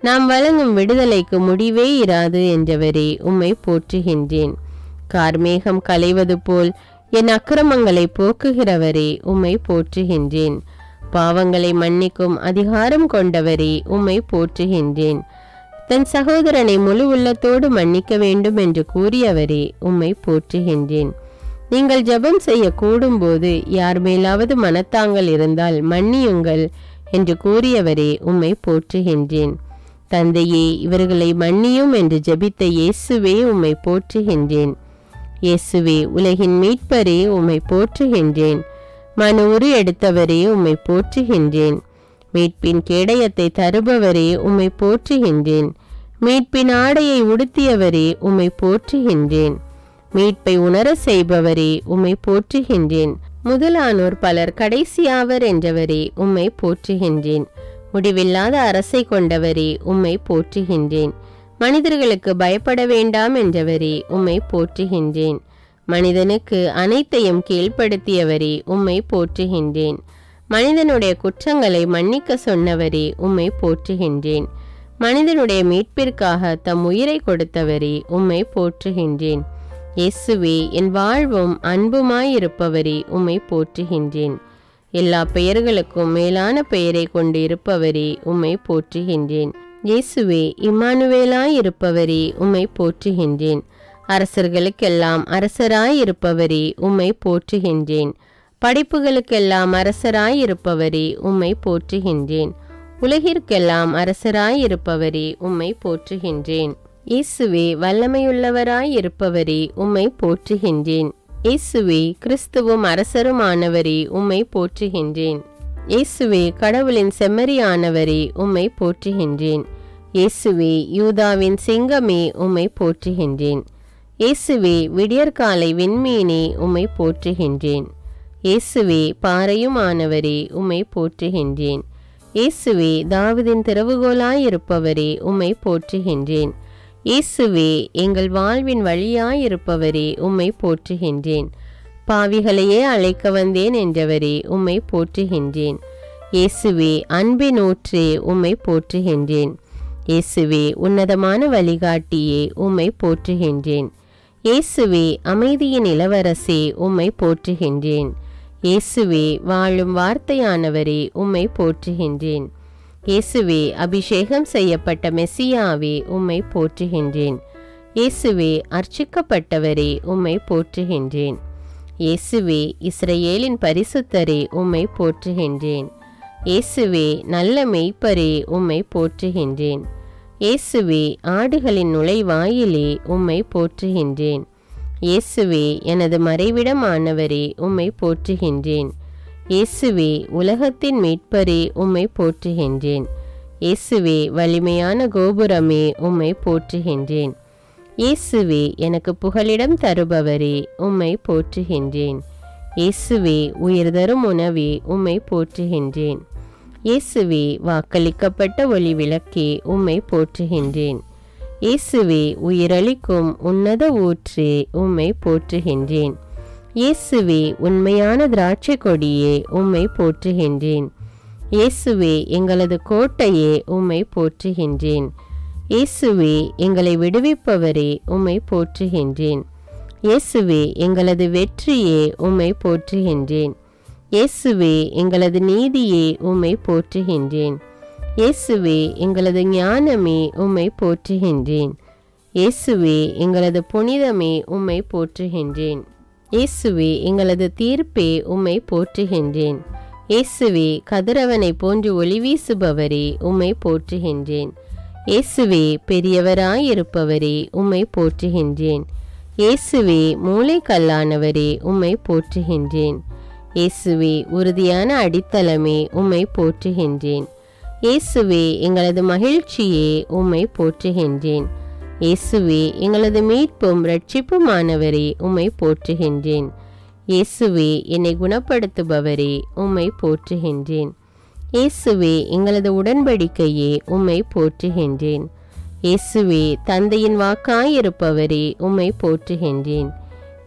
நாம் வழங்கும் விடுதலைக்கு முடிவே இராது என்றவரே உம்மை போற்றுகின்றேன். கார்மேகம் கலைவது போல் என் அக்கிரமங்களை போக்குகிறவரே உம்மை போற்றுகின்றேன். பாவங்களை மன்னிக்கும் அதிகாரம் கொண்டவரே உம்மை போற்றுகின்றேன். தன் சகோதரனை முழு உள்ளத்தோடு மன்னிக்க வேண்டும் என்று கூறியவரே உம்மை போற்றுகின்றேன். நீங்கள் ஜெபம் செய்ய கூடும்போது யார் மேலாவது மனத்தாங்கள் இருந்தால் மன்னியுங்கள் என்று கூறியவரே உம்மை போற்றுகின்றேன். தந்தையே, இவர்களை மன்னியும் என்று ஜெபித்த இயேசுவே உம்மை போற்றுகின்றேன். இயேசுவே, உலகின் மீட்பரே உம்மை போற்றுகின்றேன். மனு உரு எடுத்தவரே உம்மை போற்றுகின்றேன். மீட்பின் கேடயத்தை தருபவரே உம்மை போற்றுகின்றேன். மீட்பின் ஆடையை உடுத்தியவரே உம்மை போற்றுகின்றேன். மீட்பை உணர செய்பவரே உம்மை போற்றுகின்றேன். முதலானோர் பலர் கடைசியாவர் என்றவரே உம்மை போற்றுகின்றேன். முடிவில்லாத அரசை கொண்டவரே உம்மை போற்றுகின்றேன். மனிதர்களுக்கு பயப்பட வேண்டாம் என்றவரே உம்மை போற்றுகின்றேன். மனிதனுக்கு அனைத்தையும் கீழ்ப்படுத்தியவரே உம்மை போற்றுகின்றேன். மனிதனுடைய குற்றங்களை மன்னிக்க சொன்னவரே உம்மை போற்றுகின்றேன். மனிதனுடைய மீட்பிற்காக தம் உயிரை கொடுத்தவரே உம்மை போற்றுகின்றேன். இயேசுவே, என் வாழ்வும் அன்புமாயிருப்பவரே உம்மை போற்றுகின்றேன். எல்லா பெயர்களுக்கும் மேலான பெயரை கொண்டு இருப்பவரே உம்மை போற்றுகின்றேன். இயேசுவே, இம்மானுவேலாயிருப்பவரே உம்மை போற்றுகின்றேன். அரசர்களுக்கெல்லாம் அரசராயிருப்பவரே உம்மை போற்றுகின்றேன். படைப்புகளுக்கெல்லாம் அரசராயிருப்பவரே உம்மை போற்றுகின்றேன். உலகிற்கெல்லாம் அரசராயிருப்பவரே, உம்மை போற்றுகின்றேன். இயேசுவே, வல்லமையுள்ளவராயிருப்பவரே, உம்மை போற்றுகின்றேன். இயேசுவே, கிறிஸ்துவும் அரசருமானவரே, உம்மை போற்றுகின்றேன். இயேசுவே, கடவுளின் செம்மறியானவரே, உம்மை போற்றுகின்றேன். இயேசுவே, யூதாவின் சிங்கமே, உம்மை போற்றுகின்றேன். இயேசுவே, விடியற்காலை விண்மீனே, உம்மை போற்றுகின்றேன். இயேசுவே, பாறையுமானவரே, உம்மை போற்றுகின்றேன். இயேசுவே, தாவீதின் திறவுகோலாயிருப்பவரே, உம்மை போற்றுகின்றேன். இயேசுவே, எங்கள் வாழ்வின் வழியாயிருப்பவரே, உம்மை போற்றுகின்றேன். பாவிகளையே அழைக்க வந்தேன் என்றவரே, உம்மை போற்றுகின்றேன். இயேசுவே, அன்பின் ஊற்றே, உம்மை போற்றுகின்றேன். இயேசுவே, உன்னதமான வழிகாட்டியே, உம்மை போற்றுகின்றேன். இயேசுவே, அமைதியின் இளவரசே, உம்மை போற்றுகின்றேன். இயேசுவே, வாழும் வார்த்தையானவரே, உம்மை போற்றுகின்றேன். இயேசுவே, அபிஷேகம் செய்யப்பட்ட மெசியாவே, உம்மை போற்றுகின்றேன். இயேசுவே, அர்ச்சிக்கப்பட்டவரே, உம்மை போற்றுகின்றேன். இயேசுவே, இஸ்ரவேலின் பரிசுத்தரே, உம்மை போற்றுகின்றேன். இயேசுவே, நல்ல மெய்ப்பரே, உம்மை போற்றுகின்றேன். இயேசுவே, ஆடுகளின் நுழைவாயிலே, உம்மை போற்றுகின்றேன். இயேசுவே, எனது மறைவிடமானவரே, உம்மை போற்றுகின்றேன். இயேசுவே, உலகத்தின் மீட்பரே, உம்மை போற்றுகின்றேன். இயேசுவே, வலிமையான கோபுரமே, உம்மை போற்றுகின்றேன். இயேசுவே, எனக்கு புகலிடம் தருபவரே, உம்மை போற்றுகின்றேன். இயேசுவே, உயிர் தரும் உணவே, உம்மை போற்றுகின்றேன். இயேசுவே, வாக்களிக்கப்பட்ட ஒளி விளக்கே, உம்மை போற்றுகின்றேன். இயேசுவே, உயிரளிக்கும் உன்னத ஊற்றே, உம்மை போற்றுகின்றேன். இயேசுவே, உண்மையான திராட்சை கொடியே, உம்மை போற்றுகின்றேன். இயேசுவே, எங்களது கோட்டையே, உம்மை போற்றுகின்றேன். இயேசுவே, எங்களை விடுவிப்பவரே, உம்மை போற்றுகின்றேன். இயேசுவே, எங்களது வெற்றியே, உம்மை போற்றுகின்றேன். இயேசுவே, எங்களது நீதியே, உம்மை போற்றுகின்றேன். இயேசுவே, எங்களது ஞானமே, உம்மை போற்றுகின்றேன். இயேசுவே, எங்களது புனிதமே, உம்மை போற்றுகின்றேன். இயேசுவே, எங்களது தீர்ப்பே, உம்மை போற்றுகின்றேன். இயேசுவே, கதிரவனை போன்று ஒளி வீசுபவரே, உம்மை போற்றுகின்றேன். இயேசுவே, பெரியவராயிருப்பவரே, உம்மை போற்றுகின்றேன். இயேசுவே, மூளைக்கல்லானவரே, உம்மை போற்றுகின்றேன். இயேசுவே, உறுதியான அடித்தளமே, உம்மை போற்றுகின்றேன். இயேசுவே, எங்களது மகிழ்ச்சியே, உம்மை போற்றுகின்றேன். இயேசுவே, எங்களது மீட்பும் இரட்சிப்புமானவரே, உம்மை போற்றுகின்றேன். இயேசுவே, என்னை குணப்படுத்துபவரே, உம்மை போற்றுகின்றேன். இயேசுவே, எங்களது உடன்படிக்கையே, உம்மை போற்றுகின்றேன். இயேசுவே, தந்தையின் வாக்காயிருப்பவரே, உம்மை போற்றுகின்றேன்.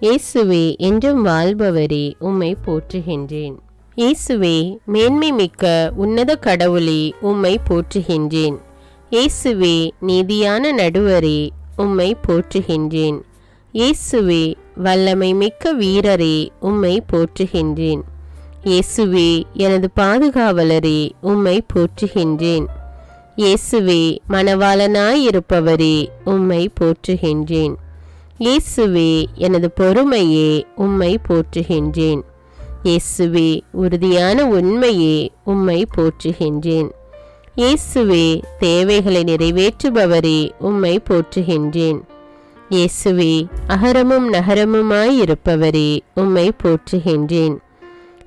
இயேசுவே, என்றும் வாழ்பவரே, உம்மை போற்றுகின்றேன். இயேசுவே, மேன்மை மிக்க உன்னத கடவுளே, உம்மை போற்றுகின்றேன். இயேசுவே, நீதியான நடுவரே, உம்மை போற்றுகின்றேன். இயேசுவே, வல்லமை மிக்க வீரரே, உம்மை போற்றுகின்றேன். இயேசுவே, எனது பாதுகாவலரே, உம்மை போற்றுகின்றேன். இயேசுவே, மணவாளனாயிருப்பவரே, உம்மை போற்றுகின்றேன். இயேசுவே, எனது பொறுமையே, உம்மை போற்றுகின்றேன். இயேசுவே, உறுதியான உண்மையே, உம்மை போற்றுகின்றேன். இயேசுவே, தேவைகளை நிறைவேற்றுபவரே, உம்மை போற்றுகின்றேன். இயேசுவே, அகரமும் நகரமுமாயிருப்பவரே, உம்மை போற்றுகின்றேன்.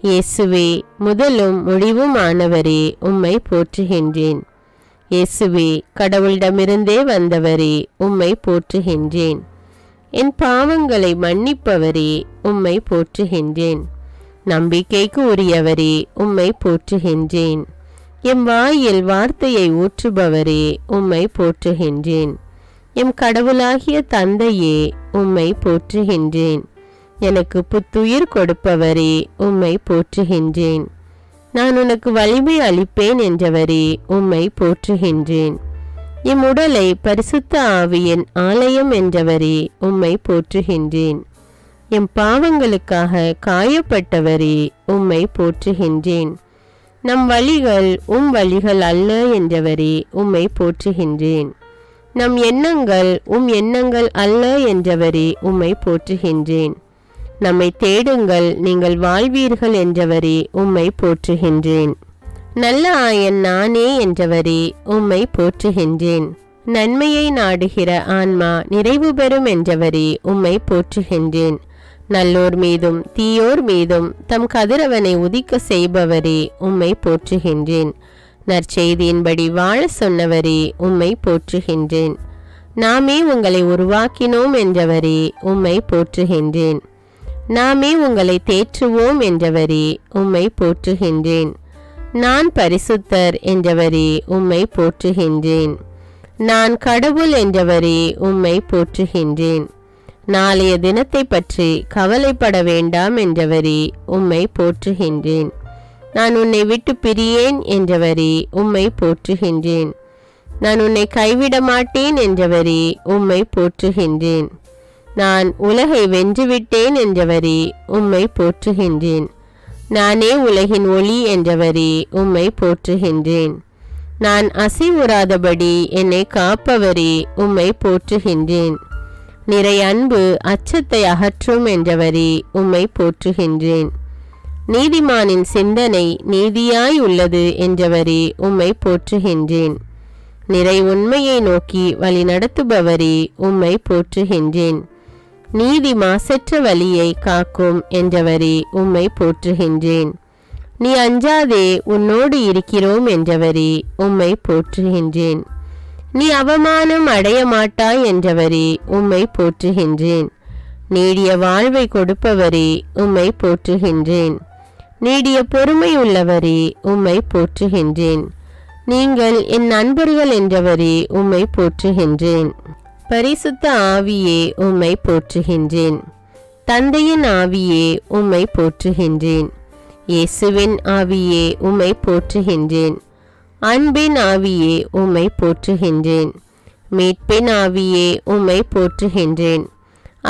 இயேசுவே, முதலும் முடிவுமானவரே, உம்மை போற்றுகின்றேன். இயேசுவே, கடவுளிடமிருந்தே வந்தவரே, உம்மை போற்றுகின்றேன். என் பாவங்களை மன்னிப்பவரே, உம்மை போற்றுகின்றேன். நம்பிக்கைக்கு உரியவரே, உம்மை போற்றுகின்றேன். எம் வாயில் வார்த்தையை ஊற்றுபவரே, உம்மை போற்றுகின்றேன். எம் கடவுளாகிய தந்தையே, உம்மை போற்றுகின்றேன். எனக்கு புத்துயிர் கொடுப்பவரே, உம்மை போற்றுகின்றேன். நான் உனக்கு வலிமை அளிப்பேன் என்றவரே, உம்மை போற்றுகின்றேன். எம் உடலை பரிசுத்த ஆவியின் ஆலயம் என்றவரே, உம்மை போற்றுகின்றேன். எம் பாவங்களுக்காக காயப்பட்டவரே, உம்மை போற்றுகின்றேன். நம் வழிகள் உம் வழிகள் அல்ல என்றவரே, உம்மை போற்றுகின்றேன். நம் எண்ணங்கள் உம் எண்ணங்கள் அல்ல என்றவரே, உம்மை போற்றுகின்றேன். நம்மை தேடுங்கள், நீங்கள் வாழ்வீர்கள் என்றவரே, உம்மை போற்றுகின்றேன். நல்ல ஆயன் நானே என்றவரே உம்மை போற்றுகின்றேன். நன்மையை நாடுகிற ஆன்மா நிறைவு பெறும் என்றவரே உம்மை போற்றுகின்றேன். நல்லோர் மீதும் தீயோர் மீதும் தம் கதிரவனை உதிக்க செய்பவரே உம்மை போற்றுகின்றேன். நற்செய்தியின்படி வாழ சொன்னவரே உம்மை போற்றுகின்றேன். நாமே உங்களை உருவாக்கினோம் என்றவரே உம்மை போற்றுகின்றேன். நாமே உங்களை தேற்றுவோம் என்றவரே உம்மை போற்றுகின்றேன். நான் பரிசுத்தர் என்றவரே உம்மை போற்றுகின்றேன். நான் கடவுள் என்றவரே உம்மை போற்றுகின்றேன். நாளைய தினத்தை பற்றி கவலைப்பட வேண்டாம் என்றவரே உம்மை போற்றுகின்றேன். நான் உன்னை விட்டு பிரியேன் என்றவரே உம்மை போற்றுகின்றேன். நான் உன்னை கைவிட மாட்டேன் என்றவரே உம்மை போற்றுகின்றேன். நான் உலகை வென்றுவிட்டேன் என்றவரே உம்மை போற்றுகின்றேன். நானே உலகின் ஒளி என்றவரே உம்மை போற்றுகின்றேன். நான் அசைவுறாதபடி என்னை காப்பவரே உம்மை போற்றுகின்றேன். நிறை அன்பு அச்சத்தை அகற்றும் என்றவரே உம்மை போற்றுகின்றேன். நீதிமானின் சிந்தனை நீதியாய் உள்ளது என்றவரே உம்மை போற்றுகின்றேன். நிறை உண்மையை நோக்கி வழி நடத்துபவரே உம்மை போற்றுகின்றேன். நீதி மாசற்ற வழியை காக்கும் என்றவரே உம்மை போற்றுகின்றேன். நீ அஞ்சாதே உன்னோடு இருக்கிறோம் என்றவரே உம்மை போற்றுகின்றேன். நீ அவமானம் அடைய மாட்டாய் என்றவரே உம்மை போற்றுகின்றேன். நீடிய வாழ்வை கொடுப்பவரே உம்மை போற்றுகின்றேன். நீடிய பொறுமை உள்ளவரே உம்மை போற்றுகின்றேன். நீங்கள் என் நண்பர்கள் என்றவரே உம்மை போற்றுகின்றேன். பரிசுத்த ஆவியே உம்மை போற்றுகின்றேன். தந்தையின் ஆவியே உம்மை போற்றுகின்றேன். இயேசுவின் ஆவியே உம்மை போற்றுகின்றேன். அன்பின் ஆவியே உம்மை போற்றுகின்றேன். மீட்பின் ஆவியே உம்மை போற்றுகின்றேன்.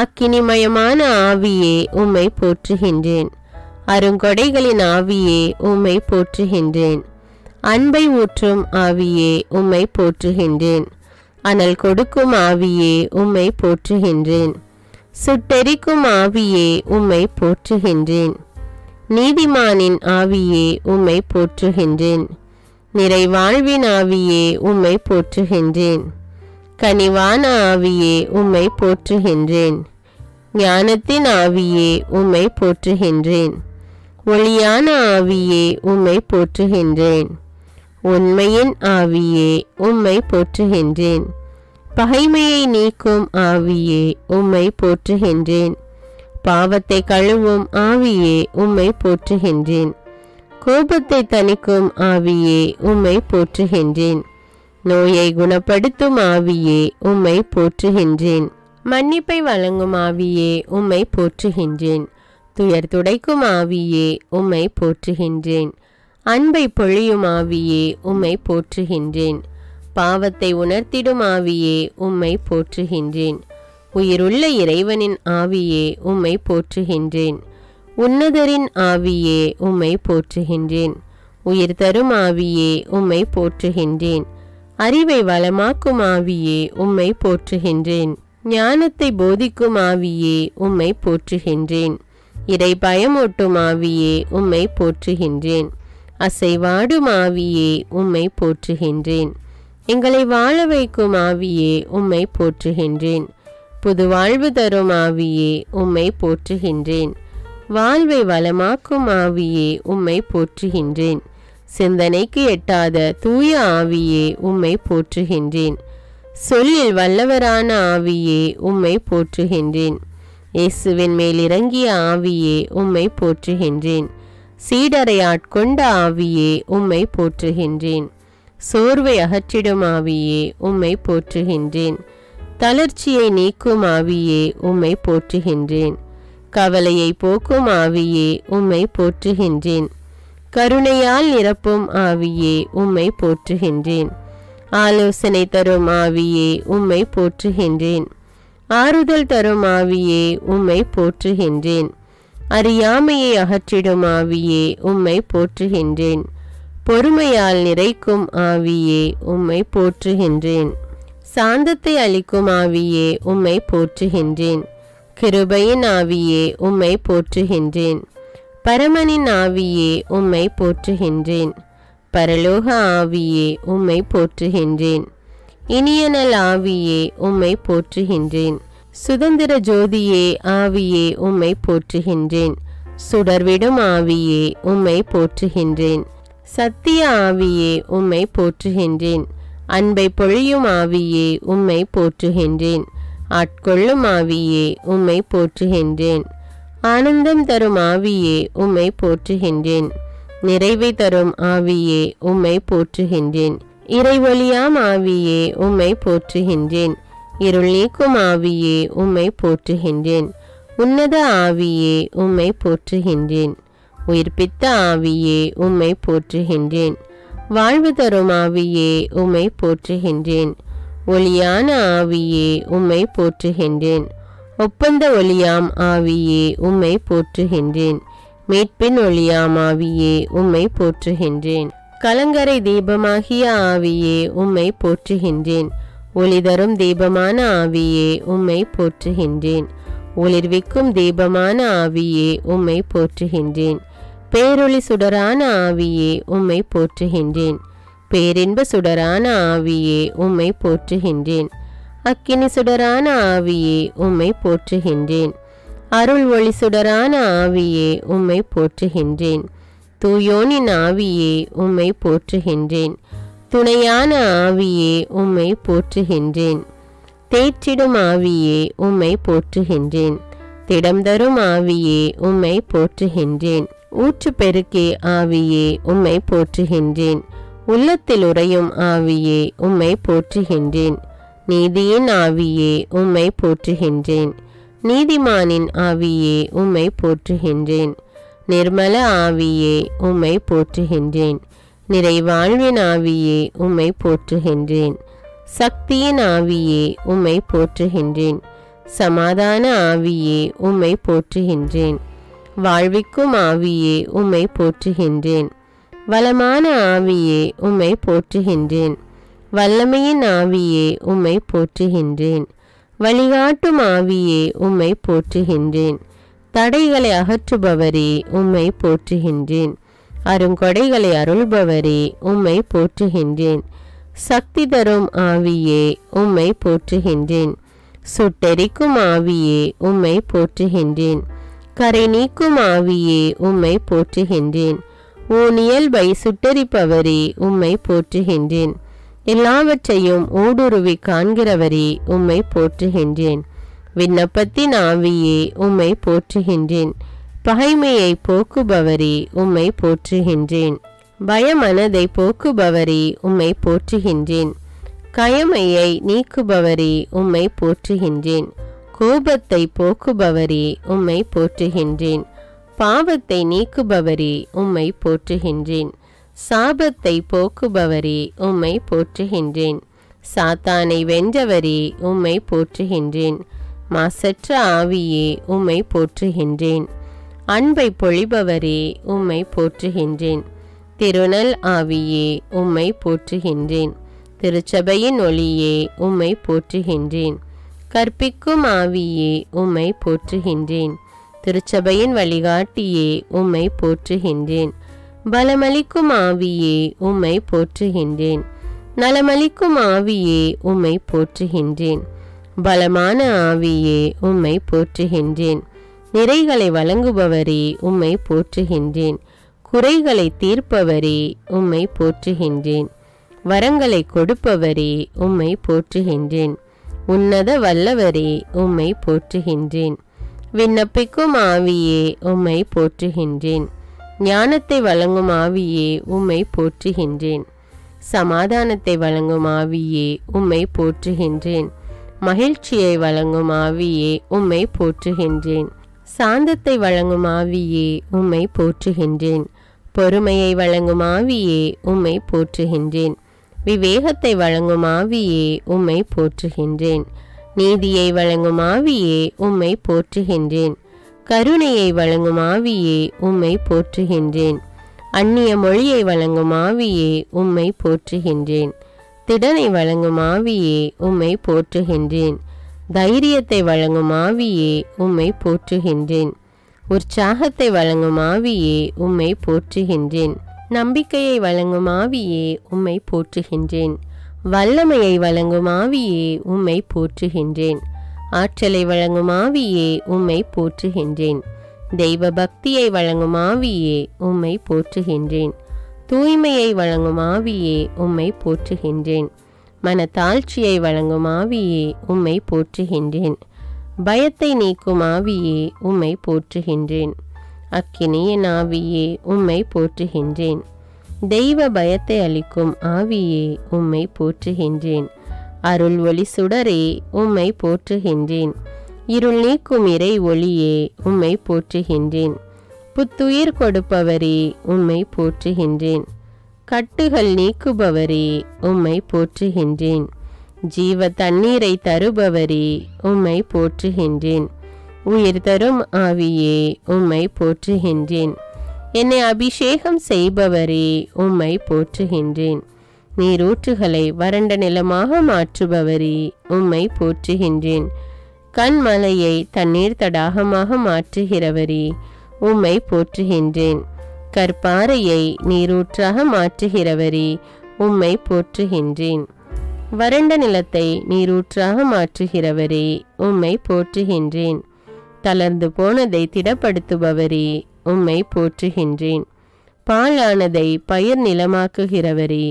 அக்கினிமயமான ஆவியே உம்மை போற்றுகின்றேன். அருங்கொடைகளின் ஆவியே உம்மை போற்றுகின்றேன். அன்பை ஊற்றும் ஆவியே உம்மை போற்றுகின்றேன். அனல் கொடுக்கும் ஆவியே உம்மை போற்றுகின்றேன். சுட்டெரிக்கும் ஆவியே உம்மை போற்றுகின்றேன். நீதிமானின் ஆவியே உம்மை போற்றுகின்றேன். நிறைவாழ்வின் ஆவியே உம்மை போற்றுகின்றேன். கனிவான ஆவியே உம்மை போற்றுகின்றேன். ஞானத்தின் ஆவியே உம்மை போற்றுகின்றேன். ஒளியான ஆவியே உம்மை போற்றுகின்றேன். உண்மையின் ஆவியே உம்மை போற்றுகின்றேன். பகைமையை நீக்கும் ஆவியே உம்மை போற்றுகின்றேன். பாவத்தை கழுவும் ஆவியே உம்மை போற்றுகின்றேன். கோபத்தை தணிக்கும் ஆவியே உம்மை போற்றுகின்றேன். நோயை குணப்படுத்தும் ஆவியே உம்மை போற்றுகின்றேன். மன்னிப்பை வழங்கும் ஆவியே உம்மை போற்றுகின்றேன். துயர் துடைக்கும் ஆவியே உம்மை போற்றுகின்றேன். அன்பை பொழியும் ஆவியே உம்மை போற்றுகின்றேன். பாவத்தை உணர்த்திடும் ஆவியே உம்மை போற்றுகின்றேன். உயிருள்ள இறைவனின் ஆவியே உம்மை போற்றுகின்றேன். உன்னதரின் ஆவியே உம்மை போற்றுகின்றேன். உயிர் தரும் ஆவியே உம்மை போற்றுகின்றேன். அறிவை வளமாக்கும் ஆவியே உம்மை போற்றுகின்றேன். ஞானத்தை போதிக்கும் ஆவியே உம்மை போற்றுகின்றேன். இறை பயமூட்டும் ஆவியே உம்மை போற்றுகின்றேன். அசைவாடும் ஆவியே உம்மை போற்றுகின்றேன். எங்களை வாழ வைக்கும் ஆவியே உம்மை போற்றுகின்றேன். புது வாழ்வு தரும் ஆவியே உம்மை போற்றுகின்றேன். வாழ்வை வளமாக்கும் ஆவியே உம்மை போற்றுகின்றேன். சிந்தனைக்கு எட்டாத தூய ஆவியே உம்மை போற்றுகின்றேன். சொல்லில் வல்லவரான ஆவியே உம்மை போற்றுகின்றேன். இயேசுவின் மேல் இறங்கிய ஆவியே உம்மை போற்றுகின்றேன். சீடரை ஆட்கொண்ட ஆவியே உம்மை போற்றுகின்றேன். சோர்வை அகற்றிடும் ஆவியே உம்மை போற்றுகின்றேன். தளர்ச்சியை நீக்கும் ஆவியே உம்மை போற்றுகின்றேன். கவலையை போக்கும் ஆவியே உம்மை போற்றுகின்றேன். கருணையால் நிரப்பும் ஆவியே உம்மை போற்றுகின்றேன். ஆலோசனை தரும் ஆவியே உம்மை போற்றுகின்றேன். ஆறுதல் தரும் ஆவியே உம்மை போற்றுகின்றேன். அறியாமையை அகற்றிடும் ஆவியே உம்மை போற்றுகின்றேன். பொறுமையால் நிறைக்கும் ஆவியே உம்மை போற்றுகின்றேன். சாந்தத்தை அளிக்கும் ஆவியே உம்மை போற்றுகின்றேன். கிருபையின் ஆவியே உம்மை போற்றுகின்றேன். பரமனின் ஆவியே உம்மை போற்றுகின்றேன். பரலோக ஆவியே உம்மை போற்றுகின்றேன். இனியனல் ஆவியே உம்மை போற்றுகின்றேன். சுதந்திர ஜோதியே ஆவியே உம்மை போற்றுகின்றேன். சுடர்விடும் ஆவியே உம்மை போற்றுகின்றேன். சத்திய ஆவியே உம்மை போற்றுகின்றேன். அன்பை பொழியும் ஆவியே உம்மை போற்றுகின்றேன். ஆட்கொள்ளும் ஆவியே உம்மை போற்றுகின்றேன். ஆனந்தம் தரும் ஆவியே உம்மை போற்றுகின்றேன். நிறைவை தரும் ஆவியே உம்மை போற்றுகின்றேன். இறைவொளியாம் ஆவியே உம்மை போற்றுகின்றேன். இருள் நீக்கும் ஆவியே உம்மை போற்றுகின்றேன். உன்னத ஆவியே உம்மை போற்றுகின்றேன். உயிர்ப்பித்த ஆவியே உம்மை போற்றுகின்றேன். வாழ்வு தரும் ஆவியே உம்மை போற்றுகின்றேன். ஒளியான ஆவியே உம்மை போற்றுகின்றேன். ஒப்பந்த ஒளியாம் ஆவியே உம்மை போற்றுகின்றேன். மீட்பின் ஒளியாம் ஆவியே உம்மை போற்றுகின்றேன். கலங்கரை தீபமாகிய ஆவியே உம்மை போற்றுகின்றேன். ஒளி தரும் தீபமான ஆவியே உம்மை போற்றுகின்றேன். ஒளிர்விக்கும் தீபமான ஆவியே உம்மை போற்றுகின்றேன். பேரொளி சுடரான ஆவியே உம்மை போற்றுகின்றேன். பேரின்ப சுடரான ஆவியே உம்மை போற்றுகின்றேன். அக்கினி சுடரான ஆவியே உம்மை போற்றுகின்றேன். அருள் ஒளி சுடரான ஆவியே உம்மை போற்றுகின்றேன். தூயோனின் ஆவியே உம்மை போற்றுகின்றேன். துணையான ஆவியே உம்மை போற்றுகின்றேன். தேற்றிடும் ஆவியே உம்மை போற்றுகின்றேன். திடம் தரும் ஆவியே உம்மை போற்றுகின்றேன். ஊற்று பெருக்கே ஆவியே உம்மை போற்றுகின்றேன். உள்ளத்தில் உறையும் ஆவியே உம்மை போற்றுகின்றேன். நீதியின் ஆவியே உம்மை போற்றுகின்றேன். நீதிமானின் ஆவியே உம்மை போற்றுகின்றேன். நிர்மல ஆவியே உம்மை போற்றுகின்றேன். நிறைவாழ்வின் ஆவியே உம்மை போற்றுகின்றேன். சக்தியின் ஆவியே உம்மை போற்றுகின்றேன். சமாதான ஆவியே உம்மை போற்றுகின்றேன். வாழ்விக்கும் ஆவியே உம்மை போற்றுகின்றேன். வளமான ஆவியே உம்மை போற்றுகின்றேன். வல்லமையின் ஆவியே உம்மை போற்றுகின்றேன். வழிகாட்டும் ஆவியே உம்மை போற்றுகின்றேன். தடைகளை அகற்றுபவரே உம்மை போற்றுகின்றேன். அருங்கொடைகளை அருள்பவரே உம்மை போற்றுகின்றேன். சக்தி தரும் ஆவியே உம்மை போற்றுகின்றேன். சுட்டெரிக்கும் ஆவியே உம்மை போற்றுகின்றேன். கரை நீக்கும் ஆவியே உம்மை போற்றுகின்றேன். ஊனியல்பை சுட்டெரிப்பவரே உம்மை போற்றுகின்றேன். எல்லாவற்றையும் ஊடுருவி காண்கிறவரே உம்மை போற்றுகின்றேன். விண்ணப்பத்தின் ஆவியே உம்மை போற்றுகின்றேன். பகைமையை போக்குபவரே உம்மை போற்றுகின்றேன். பயமனதை போக்குபவரே உம்மை போற்றுகின்றேன். கயமையை நீக்குபவரே உம்மை போற்றுகின்றேன். கோபத்தை போக்குபவரே உம்மை போற்றுகின்றேன். பாவத்தை நீக்குபவரே உம்மை போற்றுகின்றேன். சாபத்தை போக்குபவரே உம்மை போற்றுகின்றேன். சாத்தானை வென்றவரே உம்மை போற்றுகின்றேன். மாசற்ற ஆவியே உம்மை போற்றுகின்றேன். அன்பை பொழிபவரே உம்மை போற்றுகின்றேன். திருநல் ஆவியே உம்மை போற்றுகின்றேன். திருச்சபையின் ஒளியே உம்மை போற்றுகின்றேன். கற்பிக்கும் ஆவியே உம்மை போற்றுகின்றேன். திருச்சபையின் வழிகாட்டியே உம்மை போற்றுகின்றேன். பலமளிக்கும் ஆவியே உம்மை போற்றுகின்றேன். நலமளிக்கும் ஆவியே உம்மை போற்றுகின்றேன். பலமான ஆவியே உம்மை போற்றுகின்றேன். நிறைகளை வழங்குபவரே உம்மை போற்றுகின்றேன். குறைகளை தீர்ப்பவரே உம்மை போற்றுகின்றேன். வரங்களை கொடுப்பவரே உம்மை போற்றுகின்றேன். உன்னத வல்லவரே உம்மை போற்றுகின்றேன். விண்ணப்பிக்கும் ஆவியே உம்மை போற்றுகின்றேன். ஞானத்தை வழங்கும் ஆவியே உம்மை போற்றுகின்றேன். சமாதானத்தை வழங்கும் ஆவியே உம்மை போற்றுகின்றேன். மகிழ்ச்சியை வழங்கும் ஆவியே உம்மை போற்றுகின்றேன். சாந்தத்தை வழங்கும் ஆவியே உம்மை போற்றுகின்றேன். பொறுமையை வழங்கும் ஆவியே உம்மை போற்றுகின்றேன். விவேகத்தை வழங்கும் ஆவியே உம்மை போற்றுகின்றேன். நீதியை வழங்கும் ஆவியே உம்மை போற்றுகின்றேன். கருணையை வழங்கும் ஆவியே உம்மை போற்றுகின்றேன். அந்நிய மொழியை வழங்கும் ஆவியே உம்மை போற்றுகின்றேன். திடனை வழங்கும் ஆவியே உம்மை போற்றுகின்றேன். தைரியத்தை வழங்கும் ஆவியே உம்மை போற்றுகின்றேன். உற்சாகத்தை வழங்கும் ஆவியே உம்மை போற்றுகின்றேன். நம்பிக்கையை வழங்கும் ஆவியே உம்மை போற்றுகின்றேன். வல்லமையை வழங்கும் ஆவியே உம்மை போற்றுகின்றேன். ஆற்றலை வழங்கும் ஆவியே உம்மை போற்றுகின்றேன். தெய்வ பக்தியை வழங்கும் ஆவியே உம்மை போற்றுகின்றேன். தூய்மையை வழங்கும் ஆவியே உம்மை போற்றுகின்றேன். மனத்தாழ்ச்சியை வழங்கும் ஆவியே உம்மை போற்றுகின்றேன். பயத்தை நீக்கும் ஆவியே உம்மை போற்றுகின்றேன். அக்கினியின் ஆவியே உம்மை போற்றுகின்றேன். தெய்வ பயத்தை அளிக்கும் ஆவியே உம்மை போற்றுகின்றேன். அருள் ஒளி சுடரே உம்மை போற்றுகின்றேன். இருள் நீக்கும் இறை ஒளியே உம்மை போற்றுகின்றேன். புத்துயிர் கொடுப்பவரே உம்மை போற்றுகின்றேன். கட்டுகள் நீக்குபவரே உம்மை போற்றுகின்றேன். ஜீவ தண்ணீரை தருபவரே உம்மை போற்றுகின்றேன். உயிர் தரும் ஆவியே உம்மை போற்றுகின்றேன். என்னை அபிஷேகம் செய்பவரே உம்மை போற்றுகின்றேன். நீரூற்றுகளை வறண்ட நிலமாக மாற்றுபவரே உம்மை போற்றுகின்றேன். கண்மலையை தண்ணீர் தடாகமாக மாற்றுகிறவரே உம்மை போற்றுகின்றேன். கற்பாறையை நீரூற்றாக மாற்றுகிறவரே உம்மை போற்றுகின்றேன். வறண்ட நிலத்தை நீரூற்றாக மாற்றுகிறவரே உம்மை போற்றுகின்றேன். தளர்ந்து போனதை திடப்படுத்துபவரே உம்மை போற்றுகின்றேன். பாழானதை பயிர் நிலமாக்குகிறவரே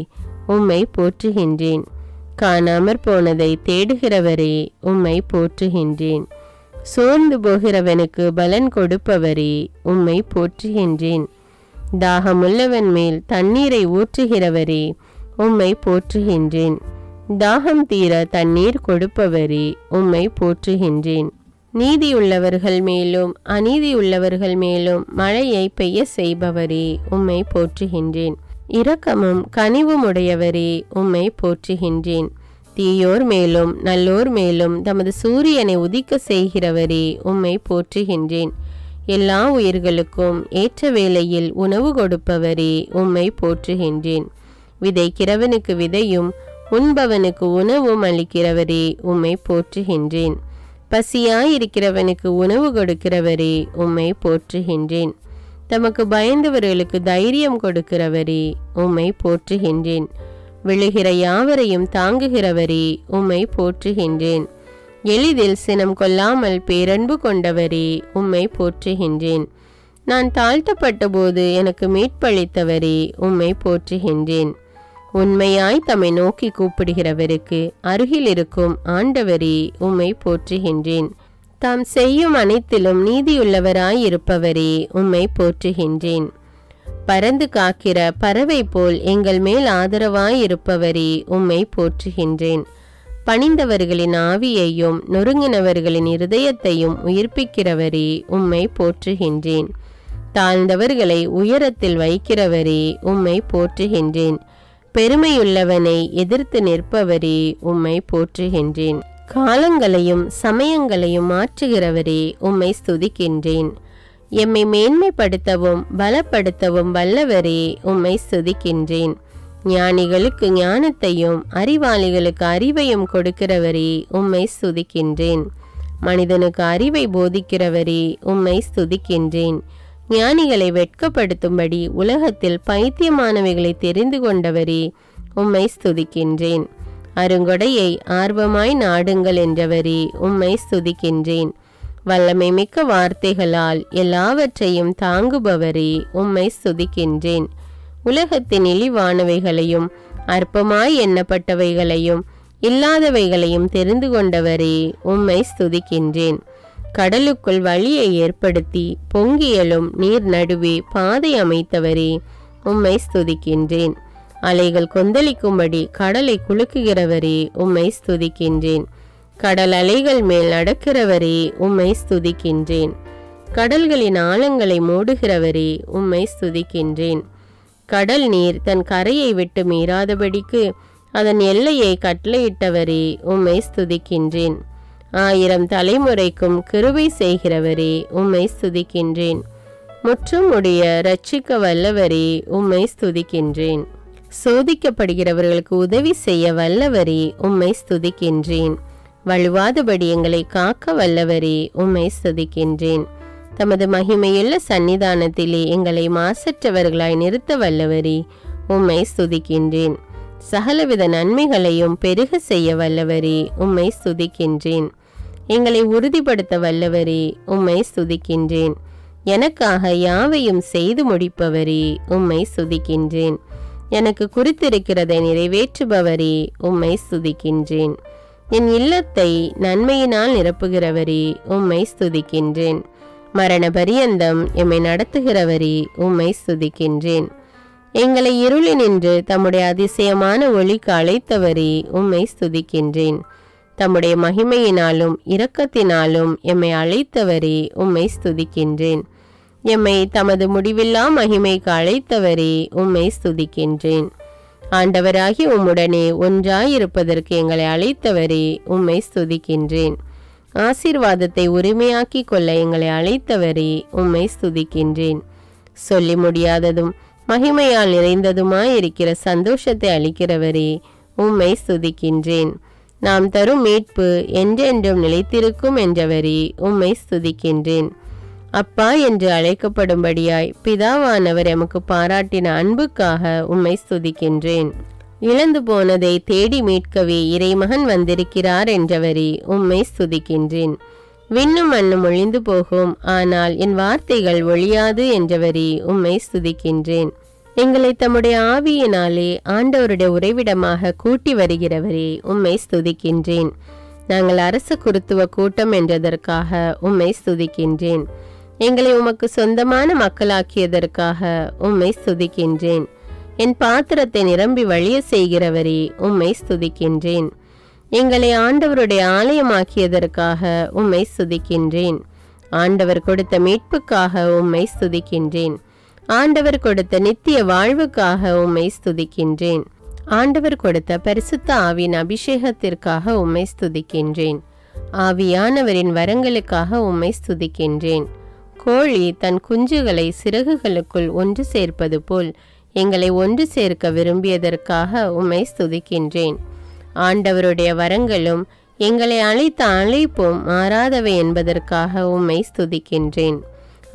உம்மை போற்றுகின்றேன். காணாமற் போனதை தேடுகிறவரே உம்மை போற்றுகின்றேன். சோர்ந்து போகிறவனுக்கு பலன் கொடுப்பவரே உம்மை போற்றுகின்றேன். தாகமுள்ளவன் மேல் தண்ணீரை ஊற்றுகிறவரே உம்மை போற்றுகின்றேன். தாகம் தீர தண்ணீர் கொடுப்பவரே உம்மை போற்றுகின்றேன். நீதியுள்ளவர்கள் மேலும் அநீதியுள்ளவர்கள் மேலும் மழையை பெய்ய செய்பவரே உம்மை போற்றுகின்றேன். இரக்கமும் கனிவும் உடையவரே உம்மை போற்றுகின்றேன். தீயோர் மேலும் நல்லோர் மேலும் தமது சூரியனை உதிக்க செய்கிறவரே உம்மை போற்றுகின்றேன். எல்லா உயிர்களுக்கும் ஏற்ற வேளையில் உணவு கொடுப்பவரே உம்மை போற்றுகின்றேன். விதைக்கிறவனுக்கு விதையும் உண்பவனுக்கு உணவும் அளிக்கிறவரே உம்மை போற்றுகின்றேன். பசியாயிருக்கிறவனுக்கு உணவு கொடுக்கிறவரே உம்மை போற்றுகின்றேன். தமக்கு பயந்தவர்களுக்கு தைரியம் கொடுக்கிறவரே உம்மை போற்றுகின்றேன். விழுகிற யாவரையும் தாங்குகிறவரே உம்மை போற்றுகின்றேன். எளிதில் சினம் கொள்ளாமல் பேரன்பு கொண்டவரே உம்மை போற்றுகின்றேன். நான் தாழ்த்தப்பட்ட போது எனக்கு மீட்பளித்தவரே உம்மை போற்றுகின்றேன். உண்மையாய் தம்மை நோக்கி கூப்பிடுகிறவருக்கு அருகில் இருக்கும் ஆண்டவரே உம்மை போற்றுகின்றேன். தாம் செய்யும் அனைத்திலும் நீதியுள்ளவராயிருப்பவரே உம்மை போற்றுகின்றேன். பறந்து காக்கிற பறவை போல் எங்கள் மேல் ஆதரவாயிருப்பவரே உம்மை போற்றுகின்றேன். பணிந்தவர்களின் ஆவியையும் நொறுங்கினவர்களின் இருதயத்தையும் உயிர்ப்பிக்கிறவரே உம்மை போற்றுகின்றேன். தாழ்ந்தவர்களை உயரத்தில் வைக்கிறவரே உம்மை போற்றுகின்றேன். பெருமையுள்ளவனை எதிர்த்து நிற்பவரே உம்மை போற்றுகின்றேன். காலங்களையும் சமயங்களையும் மாற்றுகிறவரே உம்மை ஸ்துதிக்கின்றேன். எம்மை மேன்மைப்படுத்தவும் பலப்படுத்தவும் வல்லவரே உம்மை ஸ்துதிக்கின்றேன். ஞானிகளுக்கு ஞானத்தையும் அறிவாளிகளுக்கு அறிவையும் கொடுக்கிறவரே உம்மை ஸ்துதிக்கின்றேன். மனிதனுக்கு அறிவை போதிக்கிறவரே உம்மை ஸ்துதிக்கின்றேன். ஞானிகளை வெட்கப்படுத்தும்படி உலகத்தில் பைத்தியமானவைகளை தெரிந்து கொண்டவரே உம்மை ஸ்துதிக்கின்றேன். அருங்கொடையை ஆர்வமாய் நாடுங்கள் என்றவரே உம்மை ஸ்துதிக்கின்றேன். வல்லமை மிக்க வார்த்தைகளால் எல்லாவற்றையும் தாங்குபவரே உம்மை ஸ்துதிக்கின்றேன். உலகத்தின் இழிவானவைகளையும் அற்பமாய் எண்ணப்பட்டவைகளையும் இல்லாதவைகளையும் தெரிந்து கொண்டவரே உம்மை ஸ்துதிக்கின்றேன். கடலுக்குள் வழியை ஏற்படுத்தி பொங்கியலும் நீர் நடுவே பாதை அமைத்தவரே உம்மை ஸ்துதிக்கின்றேன். அலைகள் கொந்தளிக்கும்படி கடலை குலுக்குகிறவரே உம்மை ஸ்துதிக்கின்றேன். கடல் அலைகள் மேல் நடக்கிறவரே உம்மை ஸ்துதிக்கின்றேன். கடல்களின் ஆழங்களை மூடுகிறவரே உம்மை ஸ்துதிக்கின்றேன். கடல் நீர் தன் கரையை விட்டு மீறாதபடிக்கு அதன் எல்லையை கட்டளையிட்டவரே உம்மை ஸ்துதிக்கின்றேன். 1000 தலைமுறைக்கும் கிருபை செய்கிறவரே உம்மை ஸ்துதிக்கின்றேன். முற்றும் உடைய இரட்சிக்க வல்லவரே உம்மை ஸ்துதிக்கின்றேன். சோதிக்கப்படுகிறவர்களுக்கு உதவி செய்ய வல்லவரே உம்மை ஸ்துதிக்கின்றேன். வழுவாதபடி எங்களை காக்க வல்லவரே உம்மை ஸ்துதிக்கின்றேன். தமது மகிமையுள்ள சந்நிதானத்திலே எங்களை மாசற்றவர்களாய் நிறுத்த வல்லவரே, உம்மை ஸ்துதிக்கின்றேன். சகலவித நன்மைகளையும் பெருக செய்ய வல்லவரே, உம்மை ஸ்துதிக்கின்றேன். எங்களை உறுதிப்படுத்த வல்லவரே, உம்மை ஸ்துதிக்கின்றேன். எனக்காக யாவையும் செய்து முடிப்பவரே, உம்மை ஸ்துதிக்கின்றேன். எனக்கு குறித்திருக்கிறதை நிறைவேற்றுபவரே, உம்மை ஸ்துதிக்கின்றேன். என் இல்லத்தை நன்மையினால் நிரப்புகிறவரே, உம்மை ஸ்துதிக்கின்றேன். மரண பரியந்தம் எம்மை நடத்துகிறவரே, உம்மை ஸ்துதிக்கின்றேன். எங்களை இருளினின்று தம்முடைய அதிசயமான ஒளிக்கு அழைத்தவரே, உம்மை ஸ்துதிக்கின்றேன். தம்முடைய மகிமையினாலும் இரக்கத்தினாலும் எம்மை அழைத்தவரே, உம்மை ஸ்துதிக்கின்றேன். எம்மை தமது முடிவில்லா மகிமைக்கு அழைத்தவரே, உம்மை ஸ்துதிக்கின்றேன். ஆண்டவராகி உம்முடனே ஒன்றாயிருப்பதற்கு எங்களை அழைத்தவரே, உம்மை ஸ்துதிக்கின்றேன். ஆசீர்வாதத்தை உரிமையாக்கி கொள்ள எங்களை அழைத்தவரே, உம்மை ஸ்துதிக்கின்றேன். சொல்லி முடியாததும் மகிமையால் நிறைந்ததுமாயிருக்கிற சந்தோஷத்தை அளிக்கிறவரே, உம்மை ஸ்துதிக்கின்றேன். நாம் தரும் மீட்பு என்றென்றும் நிலைத்திருக்கும் என்றவரே, உம்மை ஸ்துதிக்கின்றேன். அப்பா என்று அழைக்கப்படும்படியாய் பிதாவானவர் எமக்கு பாராட்டின அன்புக்காக உம்மை ஸ்துதிக்கின்றேன். இழந்து போனதை தேடி மீட்கவே இறைமகன் வந்திருக்கிறார் என்றவரே, உம்மை ஸ்துதிக்கின்றேன். விண்ணும் மண்ணும் ஒழிந்து போகும், ஆனால் என் வார்த்தைகள் ஒழியாது என்றவரே, உம்மை ஸ்துதிக்கின்றேன். எங்களை தம்முடைய ஆவியினாலே ஆண்டவருடைய உறைவிடமாக கூட்டி வருகிறவரே, உம்மை ஸ்துதிக்கின்றேன். நாங்கள் அரச குருத்துவ கூட்டம் என்றதற்காக உம்மை ஸ்துதிக்கின்றேன். எங்களை உமக்கு சொந்தமான மக்களாக்கியதற்காக உம்மை ஸ்துதிக்கின்றேன். என் பாத்திரத்தை நிரம்பி வழிய செய்கிறவரே, உம்மை ஸ்துதிக்கின்றேன். எங்களை ஆண்டவருடைய ஆலயமாக்கியதற்காக உம்மை ஸ்துதிக்கின்றேன். ஆண்டவர் கொடுத்த மீட்புக்காக உம்மை ஸ்துதிக்கின்றேன். ஆண்டவர் கொடுத்த நித்திய வாழ்வுக்காக உம்மை ஸ்துதிக்கின்றேன். ஆண்டவர் கொடுத்த பரிசுத்த ஆவியின் அபிஷேகத்திற்காக உம்மை ஸ்துதிக்கின்றேன். ஆவியானவரின் வரங்களுக்காக உம்மை ஸ்துதிக்கின்றேன். கோழி தன் குஞ்சுகளை சிறகுகளுக்குள் ஒன்று சேர்ப்பது போல் எங்களை ஒன்று சேர்க்க விரும்பியதற்காக உம்மை ஸ்துதிக்கின்றேன். ஆண்டவருடைய வரங்களும் எங்களை அழைத்த அழைப்பும் மாறாதவை என்பதற்காக உம்மை ஸ்துதிக்கின்றேன்.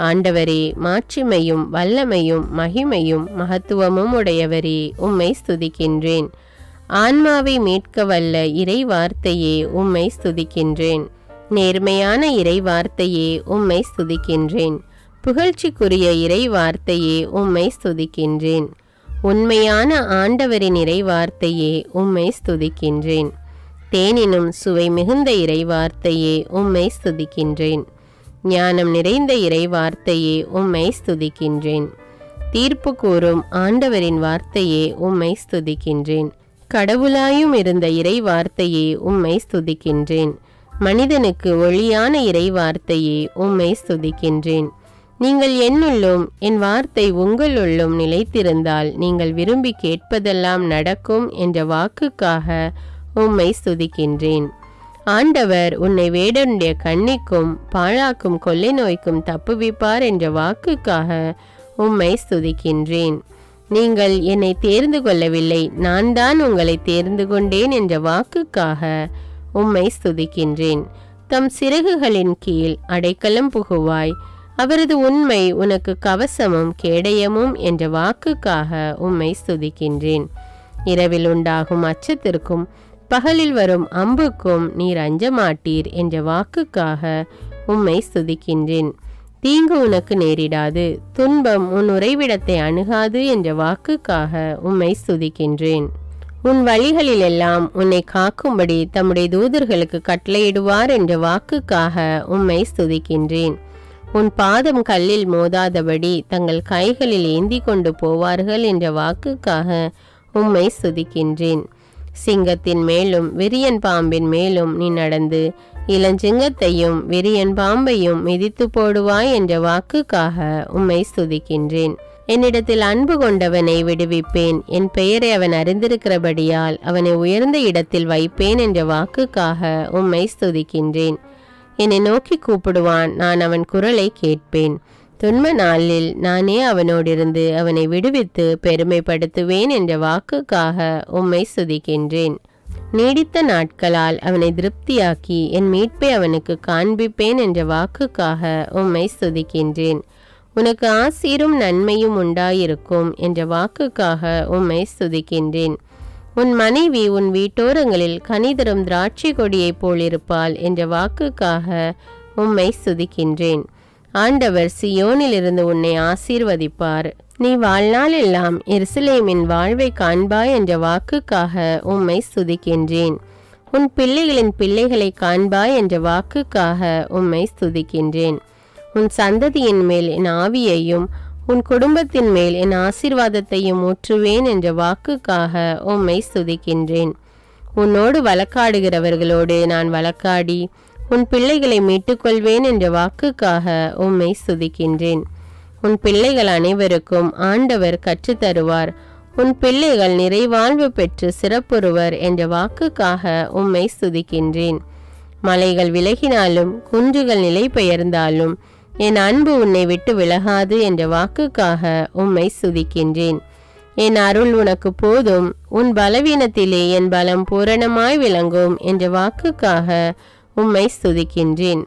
ஆண்டவரே, மாட்சிமையும் வல்லமையும் மகிமையும் மகத்துவமும் உடையவரே, உம்மை ஸ்துதிக்கின்றேன். ஆன்மாவை மீட்க வல்ல இறை வார்த்தையே, உம்மை ஸ்துதிக்கின்றேன். நேர்மையான இறை வார்த்தையே, உம்மை ஸ்துதிக்கின்றேன். புகழ்ச்சிக்குரிய இறை வார்த்தையே, உம்மை ஸ்துதிக்கின்றேன். உண்மையான ஆண்டவரின் இறை வார்த்தையே, உம்மை ஸ்துதிக்கின்றேன். தேனினும் சுவை மிகுந்த இறை வார்த்தையே, உம்மை ஸ்துதிக்கின்றேன். ஞானம் நிறைந்த இறை வார்த்தையே, உம்மை ஸ்துதிக்கின்றேன். தீர்ப்பு கூறும் ஆண்டவரின் வார்த்தையே, உம்மை ஸ்துதிக்கின்றேன். கடவுளாயும் இருந்த இறை வார்த்தையே, உம்மை ஸ்துதிக்கின்றேன். மனிதனுக்கு ஒளியான இறை வார்த்தையே, உம்மை ஸ்துதிக்கின்றேன். நீங்கள் என்னுள்ளும் என் வார்த்தை உங்களுள்ளும் நிலைத்திருந்தால் நீங்கள் விரும்பி கேட்பதெல்லாம் நடக்கும் என்ற வாக்குக்காக உம்மை ஸ்துதிக்கின்றேன். ஆண்டவர் உன்னை வேடனுடைய கண்ணிக்கும் பாழாக்கும் கொள்ளை நோய்க்கும் தப்புவிப்பார் என்ற வாக்குக்காக உம்மை ஸ்துதிக்கின்றேன். நீங்கள் என்னை தேர்ந்து கொள்ளவில்லை, நான் தான் உங்களை தேர்ந்து கொண்டேன் என்ற வாக்குக்காக உம்மை ஸ்துதிக்கின்றேன். தம் சிறகுகளின் கீழ் அடைக்கலம் புகுவாய், அவரது உண்மை உனக்கு கவசமும் கேடயமும் என்ற வாக்குக்காக உம்மை ஸ்துதிக்கின்றேன். இரவில் உண்டாகும் அச்சத்திற்கும் பகலில் வரும் அம்புக்கும் நீர் அஞ்ச மாட்டீர் என்ற வாக்குக்காக உம்மை ஸ்துதிக்கின்றேன். தீங்கு உனக்கு நேரிடாது, துன்பம் உன் உறைவிடத்தை அணுகாது என்ற வாக்குக்காக உம்மை ஸ்துதிக்கின்றேன். உன் வழிகளிலெல்லாம் உன்னை காக்கும்படி தம்முடைய தூதர்களுக்கு கட்டளையிடுவார் என்ற வாக்குக்காக உம்மை ஸ்துதிக்கின்றேன். உன் பாதம் கல்லில் மோதாதபடி தங்கள் கைகளில் ஏந்தி கொண்டு போவார்கள் என்ற வாக்குக்காக உம்மை ஸ்துதிக்கின்றேன். சிங்கத்தின் மேலும் விரியன் பாம்பின் மேலும் நீ நடந்து இளஞ்சிங்கத்தையும் விரியன் பாம்பையும் மிதித்து போடுவாய் என்ற வாக்குக்காக உம்மை ஸ்துதிக்கின்றேன். என்னிடத்தில் அன்பு கொண்டவனை விடுவிப்பேன், என் பெயரை அவன் அறிந்திருக்கிறபடியால் அவனை உயர்ந்த இடத்தில் வைப்பேன் என்ற வாக்குக்காக உம்மை ஸ்துதிக்கின்றேன். என்னை நோக்கி கூப்பிடுவான், நான் அவன் குரலை கேட்பேன். துன்ப நாளில் நானே அவனோடிருந்து அவனை விடுவித்து பெருமைப்படுத்துவேன் என்ற வாக்குக்காக உம்மை ஸ்துதிக்கின்றேன். நீடித்த நாட்களால் அவனை திருப்தியாக்கி என் மீட்பை அவனுக்கு காண்பிப்பேன் என்ற வாக்குக்காக உம்மை ஸ்துதிக்கின்றேன். உனக்கு ஆசீரும் நன்மையும் உண்டாயிருக்கும் என்ற வாக்குக்காக உம்மை ஸ்துதிக்கின்றேன். உன் மனைவி உன் வீட்டோரங்களில் கனிதரும் திராட்சை கொடியைப் போலிருப்பாள் என்ற வாக்குக்காக உம்மை ஸ்துதிக்கின்றேன். ஆண்டவர் சியோனிலிருந்து உன்னை ஆசீர்வதிப்பார். நீ வாழ்நாள் எல்லாம் எருசலேமின் வாழ்வை காண்பாய் என்ற வாக்குக்காக உம்மை ஸ்துதிக்கின்றேன். உன் பிள்ளைகளின் பிள்ளைகளை காண்பாய் என்ற வாக்குக்காக உம்மை ஸ்துதிக்கின்றேன். உன் சந்ததியின் மேல் என் ஆவியையும் உன் குடும்பத்தின் மேல் என் ஆசீர்வாதத்தையும் ஊற்றுவேன் என்ற வாக்குக்காக உம்மை ஸ்துதிக்கின்றேன். உன்னோடு வழக்காடுகிறவர்களோடு நான் வழக்காடி உன் பிள்ளைகளை மீட்டுக்கொள்வேன் என்ற வாக்குக்காக உம்மை ஸ்துதிக்கின்றேன். உன் பிள்ளைகள் அனைவருக்கும் ஆண்டவர் கற்றுத்தருவார். உன் பிள்ளைகள் நிறைவாழ்வு பெற்று சிறப்புறுவர் என்ற வாக்குக்காக உம்மை ஸ்துதிக்கின்றேன். மலைகள் விலகினாலும் குன்றுகள் நிலை பெயர்ந்தாலும் என் அன்பு உன்னை விட்டு விலகாது என்ற வாக்குக்காக உம்மை ஸ்துதிக்கின்றேன். என் அருள் உனக்கு போதும், உன் பலவீனத்திலே என் பலம் பூரணமாய் விளங்கும் என்ற வாக்குக்காக உம்மை ஸ்துதிக்கின்றேன்.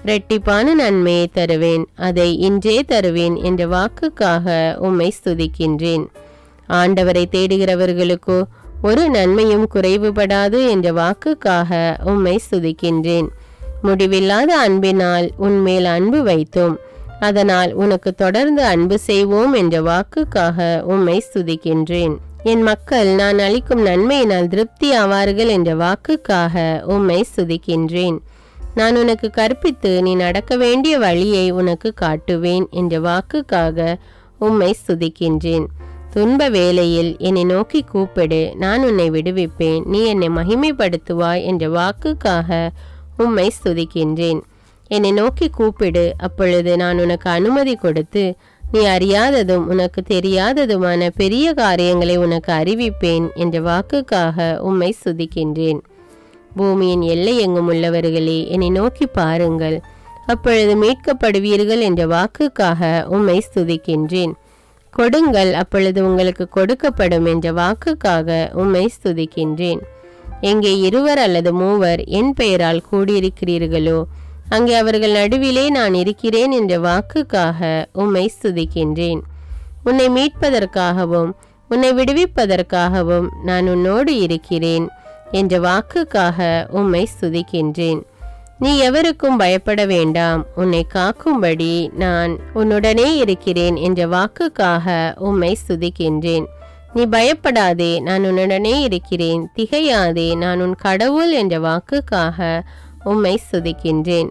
இரட்டிப்பான நன்மையை தருவேன், அதை இன்றே தருவேன் என்ற வாக்குக்காக உம்மை ஸ்துதிக்கின்றேன். ஆண்டவரை தேடுகிறவர்களுக்கோ ஒரு நன்மையும் குறைவுபடாது என்ற வாக்குக்காக உம்மை ஸ்துதிக்கின்றேன். முடிவில்லாத அன்பினால் உன்மேல் அன்பு வைத்தோம், அதனால் உனக்கு தொடர்ந்து அன்பு செய்வோம் என்ற வாக்குக்காக உம்மை ஸ்துதிக்கின்றேன். என் மக்கள் நான் அளிக்கும் நன்மையினால் திருப்தி ஆவார்கள் என்ற வாக்குக்காக உம்மை ஸ்துதிக்கின்றேன். நான் உனக்கு கற்பித்து நீ நடக்க வேண்டிய வழியை உனக்கு காட்டுவேன் என்ற வாக்குக்காக உம்மை ஸ்துதிக்கின்றேன். துன்ப வேளையில் என்னை நோக்கி கூப்பிடு, நான் உன்னை விடுவிப்பேன், நீ என்னை மகிமைப்படுத்துவாய் என்ற வாக்குக்காக உம்மை ஸ்துதிக்கின்றேன். என்னை நோக்கி கூப்பிடு, அப்பொழுது நான் உனக்கு அனுமதி கொடுத்து நீ அறியாததும் உனக்கு தெரியாததுமான பெரிய காரியங்களை உனக்கு அறிவிப்பேன் என்ற வாக்குக்காக உம்மை ஸ்துதிக்கின்றேன். பூமியின் எல்லை எங்கும் உள்ளவர்களே என்னை நோக்கி பாருங்கள், அப்பொழுது மீட்கப்படுவீர்கள் என்ற வாக்குக்காக உம்மை ஸ்துதிக்கின்றேன். கொடுங்கள், அப்பொழுது உங்களுக்கு கொடுக்கப்படும் என்ற வாக்குக்காக உம்மை ஸ்துதிக்கின்றேன். எங்கே 2 அல்லது 3 என் பெயரால் கூடியிருக்கிறீர்களோ அங்கே அவர்கள் நடுவிலே நான் இருக்கிறேன் என்ற வாக்குக்காக உம்மை ஸ்துதிக்கின்றேன். உன்னை மீட்பதற்காகவும் உன்னை விடுவிப்பதற்காகவும் நான் உன்னோடு இருக்கிறேன் என்ற வாக்குக்காக உம்மை ஸ்துதிக்கின்றேன். நீ எவருக்கும் பயப்பட வேண்டாம், உன்னை காக்கும்படி நான் உன்னுடனே இருக்கிறேன் என்ற வாக்குக்காக உம்மை ஸ்துதிக்கின்றேன். நீ பயப்படாதே, நான் உன்னுடனே இருக்கிறேன், திகையாதே, நான் உன் கடவுள் என்ற வாக்குக்காக உம்மை ஸ்துதிக்கின்றேன்.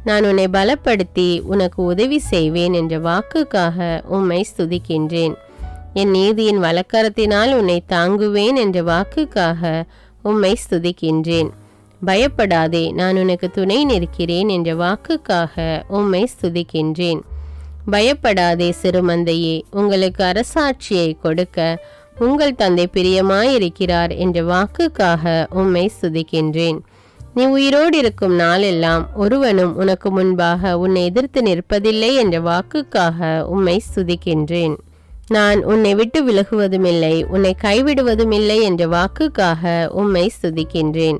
நான் உன்னை பலப்படுத்தி உனக்கு உதவி செய்வேன் என்ற வாக்குக்காக உம்மை ஸ்துதிக்கின்றேன். என் நீதியின் வலக்கரத்தினால் உன்னை தாங்குவேன் என்ற வாக்குக்காக உம்மை ஸ்துதிக்கின்றேன். பயப்படாதே, நான் உனக்கு துணை நிற்கிறேன் என்ற வாக்குக்காக உம்மை ஸ்துதிக்கின்றேன். பயப்படாதே சிறுமந்தையே, உங்களுக்கு அரசாட்சியை கொடுக்க உங்கள் தந்தை பிரியமாயிருக்கிறார் என்ற வாக்குக்காக உம்மை ஸ்துதிக்கின்றேன். நீ உயிரோடு இருக்கும் நாளெல்லாம் ஒருவனும் உனக்கு முன்பாக உன்னை எதிர்த்து நிற்பதில்லை என்ற வாக்குக்காக உம்மை ஸ்துதிக்கின்றேன். நான் உன்னை விட்டு விலகுவதுமில்லை, உன்னை கைவிடுவதுமில்லை என்ற வாக்குக்காக உம்மை ஸ்துதிக்கின்றேன்.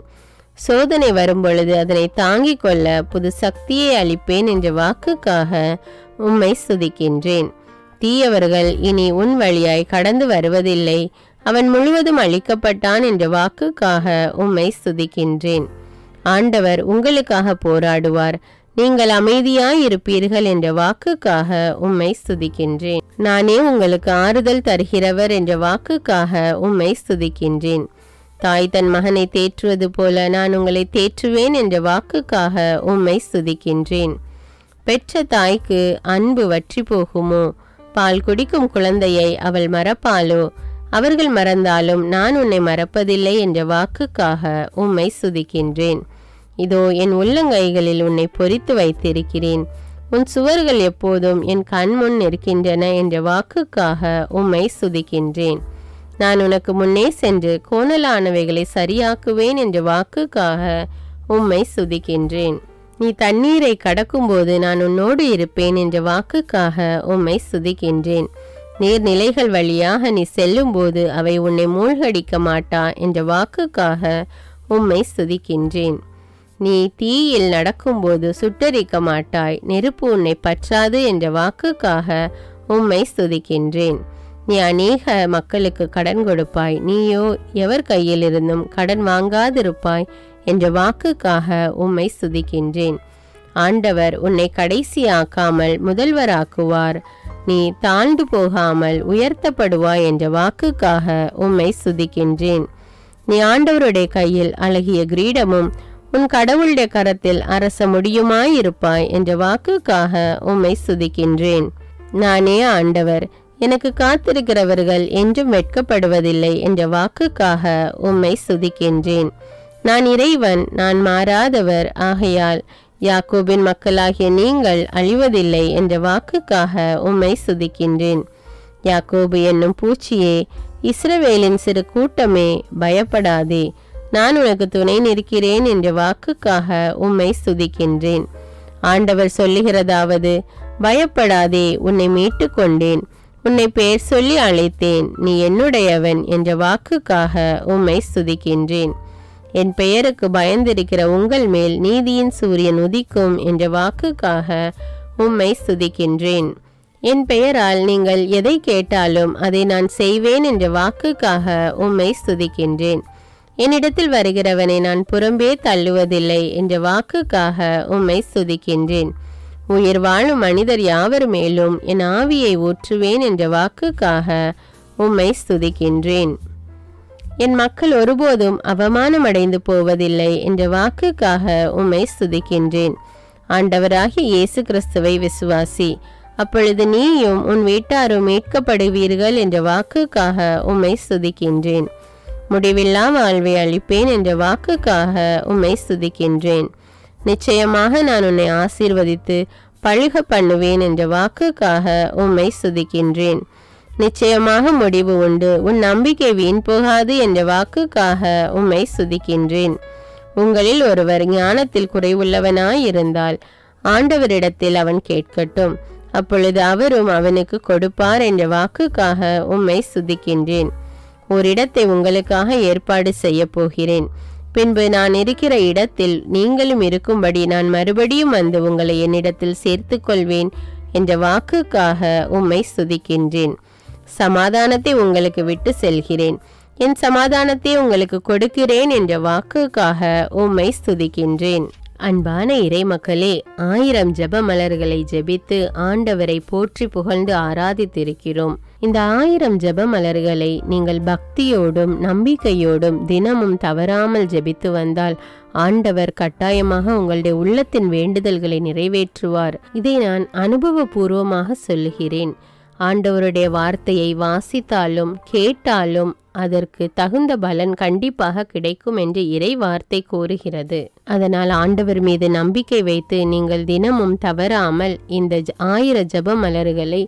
சோதனை வரும்பொழுது அதனை தாங்கிக் கொள்ள புது சக்தியை அளிப்பேன் என்ற வாக்குக்காக உம்மை ஸ்துதிக்கின்றேன். தீயவர்கள் இனி உன் வழியாய் கடந்து வருவதில்லை, அவன் முழுவதும் அழிக்கப்பட்டான் என்ற வாக்குக்காக உம்மை ஸ்துதிக்கின்றேன். ஆண்டவர் உங்களுக்காக போராடுவார், நீங்கள் அமைதியாயிருப்பீர்கள் என்ற வாக்குக்காக உம்மை ஸ்துதிக்கின்றேன். நானே உங்களுக்கு ஆறுதல் தருகிறவர் என்ற வாக்குக்காக உம்மை ஸ்துதிக்கின்றேன். தாய் தன் மகனை தேற்றுவது போல நான் உங்களை தேற்றுவேன் என்ற வாக்குக்காக உம்மை ஸ்துதிக்கின்றேன். பெற்ற தாய்க்கு அன்பு வற்றி போகுமோ? பால் குடிக்கும் குழந்தையை அவள் மறப்பாளோ? அவர்கள் மறந்தாலும் நான் உன்னை மறப்பதில்லை என்ற வாக்குக்காக உம்மை ஸ்துதிக்கின்றேன். இதோ என் உள்ளங்கைகளில் உன்னை பொறித்து வைத்திருக்கிறேன், உன் சுவர்கள் எப்போதும் என் கண்முன் இருக்கின்றன என்ற வாக்குக்காக உம்மை ஸ்துதிக்கின்றேன். நான் உனக்கு முன்னே சென்று கோணலானவைகளை சரியாக்குவேன் என்ற வாக்குக்காக உம்மை ஸ்துதிக்கின்றேன். நீ தண்ணீரை கடக்கும்போது நான் உன்னோடு இருப்பேன் என்ற வாக்குக்காக உம்மை ஸ்துதிக்கின்றேன். நீர்நிலைகள் வழியாக நீ செல்லும்போது அவை உன்னை மூழ்கடிக்க மாட்டா என்ற வாக்குக்காக உம்மை ஸ்துதிக்கின்றேன். நீ தீயில் நடக்கும்போது சுட்டரிக்க மாட்டாய், நெருப்பு உன்னை பற்றாது என்ற வாக்குக்காக உம்மை ஸ்துதிக்கின்றேன். நீ அநேக மக்களுக்கு கடன் கொடுப்பாய், நீயோ எவர் கையிலிருந்தும் கடன் வாங்காதிருப்பாய் என்ற வாக்குக்காக உம்மை ஸ்துதிக்கின்றேன். ஆண்டவர் உன்னை கடைசியாக்காமல் முதல்வராக்குவார், நீ தாழ்ந்து போகாமல் உயர்த்தப்படுவாய் என்ற வாக்குக்காக உம்மை ஸ்துதிக்கின்றேன். நீ ஆண்டவருடைய கையில் அழகிய கிரீடமும் உன் கடவுளுடைய கரத்தில் அரச முடியுமாயிருப்பாய் என்ற வாக்குக்காக உம்மை ஸ்துதிக்கின்றேன். நானே ஆண்டவர், எனக்கு காத்திருக்கிறவர்கள் என்றும் வெட்கப்படுவதில்லை என்ற வாக்குக்காக உம்மை ஸ்துதிக்கின்றேன். நான் இறைவன், நான் மாறாதவர், ஆகையால் யாக்கோபின் மக்களாகிய நீங்கள் அழிவதில்லை என்ற வாக்குக்காக உம்மை ஸ்துதிக்கின்றேன். யாக்கோபு என்னும் பூச்சியே, இஸ்ரவேலின் சிறு கூட்டமே, பயப்படாதே, நான் உனக்கு துணை நிற்கிறேன் என்ற வாக்குக்காக உம்மை ஸ்துதிக்கின்றேன். ஆண்டவர் சொல்லுகிறதாவது, பயப்படாதே, உன்னை மீட்டு கொண்டேன், உன்னை பெயர் சொல்லி அழைத்தேன், நீ என்னுடையவன் என்ற வாக்குக்காக உம்மை ஸ்துதிக்கின்றேன். என் பெயருக்கு பயந்திருக்கிற உங்கள் மேல் நீதியின் சூரியன் உதிக்கும் என்ற வாக்குக்காக உம்மை ஸ்துதிக்கின்றேன். என் பெயரால் நீங்கள் எதை கேட்டாலும் அதை நான் செய்வேன் என்ற வாக்குக்காக உம்மை ஸ்துதிக்கின்றேன். என்னிடத்தில் வருகிறவனை நான் புறம்பே தள்ளுவதில்லை என்ற வாக்குக்காக உம்மை ஸ்துதிக்கின்றேன். உயிர் வாழும் மனிதர் யாவர் மேலும் என் ஆவியை ஊற்றுவேன் என்ற வாக்குக்காக உம்மை ஸ்துதிக்கின்றேன். என் மக்கள் ஒருபோதும் அவமானம் அடைந்து போவதில்லை என்ற வாக்குக்காக உம்மை ஸ்துதிக்கின்றேன். ஆண்டவராகிய இயேசு கிறிஸ்துவை விசுவாசி, அப்பொழுது நீயும் உன் வீட்டாரும் மீட்கப்படுவீர்கள் என்ற வாக்குக்காக உம்மை ஸ்துதிக்கின்றேன். முடிவில்லா வாழ்வை அளிப்பேன் என்ற வாக்குக்காக உம்மை ஸ்துதிக்கின்றேன். நிச்சயமாக நான் உன்னை ஆசீர்வதித்து பழுக பண்ணுவேன் என்ற வாக்குக்காக உம்மை ஸ்துதிக்கின்றேன். நிச்சயமாக முடிவு உண்டு, உன் நம்பிக்கை வீண் போகாது என்ற வாக்குக்காக உம்மை ஸ்துதிக்கின்றேன். உங்களில் ஒருவர் ஞானத்தில் குறைவுள்ளவனாயிருந்தால் ஆண்டவரிடத்தில் அவன் கேட்கட்டும், அப்பொழுது அவரும் அவனுக்கு கொடுப்பார் என்ற வாக்குக்காக உம்மை ஸ்துதிக்கின்றேன். ஓரிடத்தை உங்களுக்காக ஏற்பாடு செய்ய போகிறேன், பின்பு நான் இருக்கிற இடத்தில் நீங்களும் இருக்கும்படி நான் மறுபடியும் வந்து உங்களை என்னிடத்தில் சேர்த்து கொள்வேன் என்ற வாக்குக்காக உம்மை ஸ்துதிக்கின்றேன். சமாதானத்தை உங்களுக்கு விட்டு செல்கிறேன், என் சமாதானத்தை உங்களுக்கு கொடுக்கிறேன் என்ற வாக்குக்காக உம்மை ஸ்துதிக்கின்றேன். அன்பான இறைமக்களே, 1000 ஜெப மலர்களை ஜெபித்து ஆண்டவரை போற்றி புகழ்ந்து ஆராதித்திருக்கிறோம். இந்த 1000 ஜெப மலர்களை நீங்கள் பக்தியோடும் நம்பிக்கையோடும் தினமும் தவறாமல் ஜெபித்து வந்தால் ஆண்டவர் கட்டாயமாக உங்களுடைய உள்ளத்தின் வேண்டுதல்களை நிறைவேற்றுவார். இதை நான் அனுபவபூர்வமாக சொல்லுகிறேன். ஆண்டவருடைய வார்த்தையை வாசித்தாலும் கேட்டாலும் அதற்கு தகுந்த பலன் கண்டிப்பாக கிடைக்கும் என்று இறை வார்த்தை கூறுகிறது. அதனால் ஆண்டவர் மீது நம்பிக்கை வைத்து நீங்கள் தினமும் தவறாமல் இந்த 1000 ஜெப மலர்களை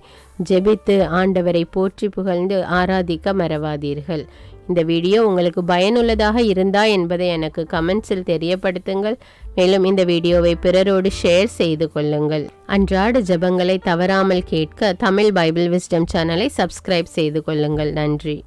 ஜெபித்து ஆண்டவரை போற்றி புகழ்ந்து ஆராதிக்க மறவாதீர்கள். இந்த வீடியோ உங்களுக்கு பயனுள்ளதாக இருந்தா என்பதை எனக்கு கமெண்ட்ஸில் தெரியப்படுத்துங்கள். மேலும் இந்த வீடியோவை பிறரோடு ஷேர் செய்து கொள்ளுங்கள். அன்றாட ஜெபங்களை தவறாமல் கேட்க தமிழ் பைபிள் விஸ்டம் சேனலை சப்ஸ்கிரைப் செய்து கொள்ளுங்கள். நன்றி.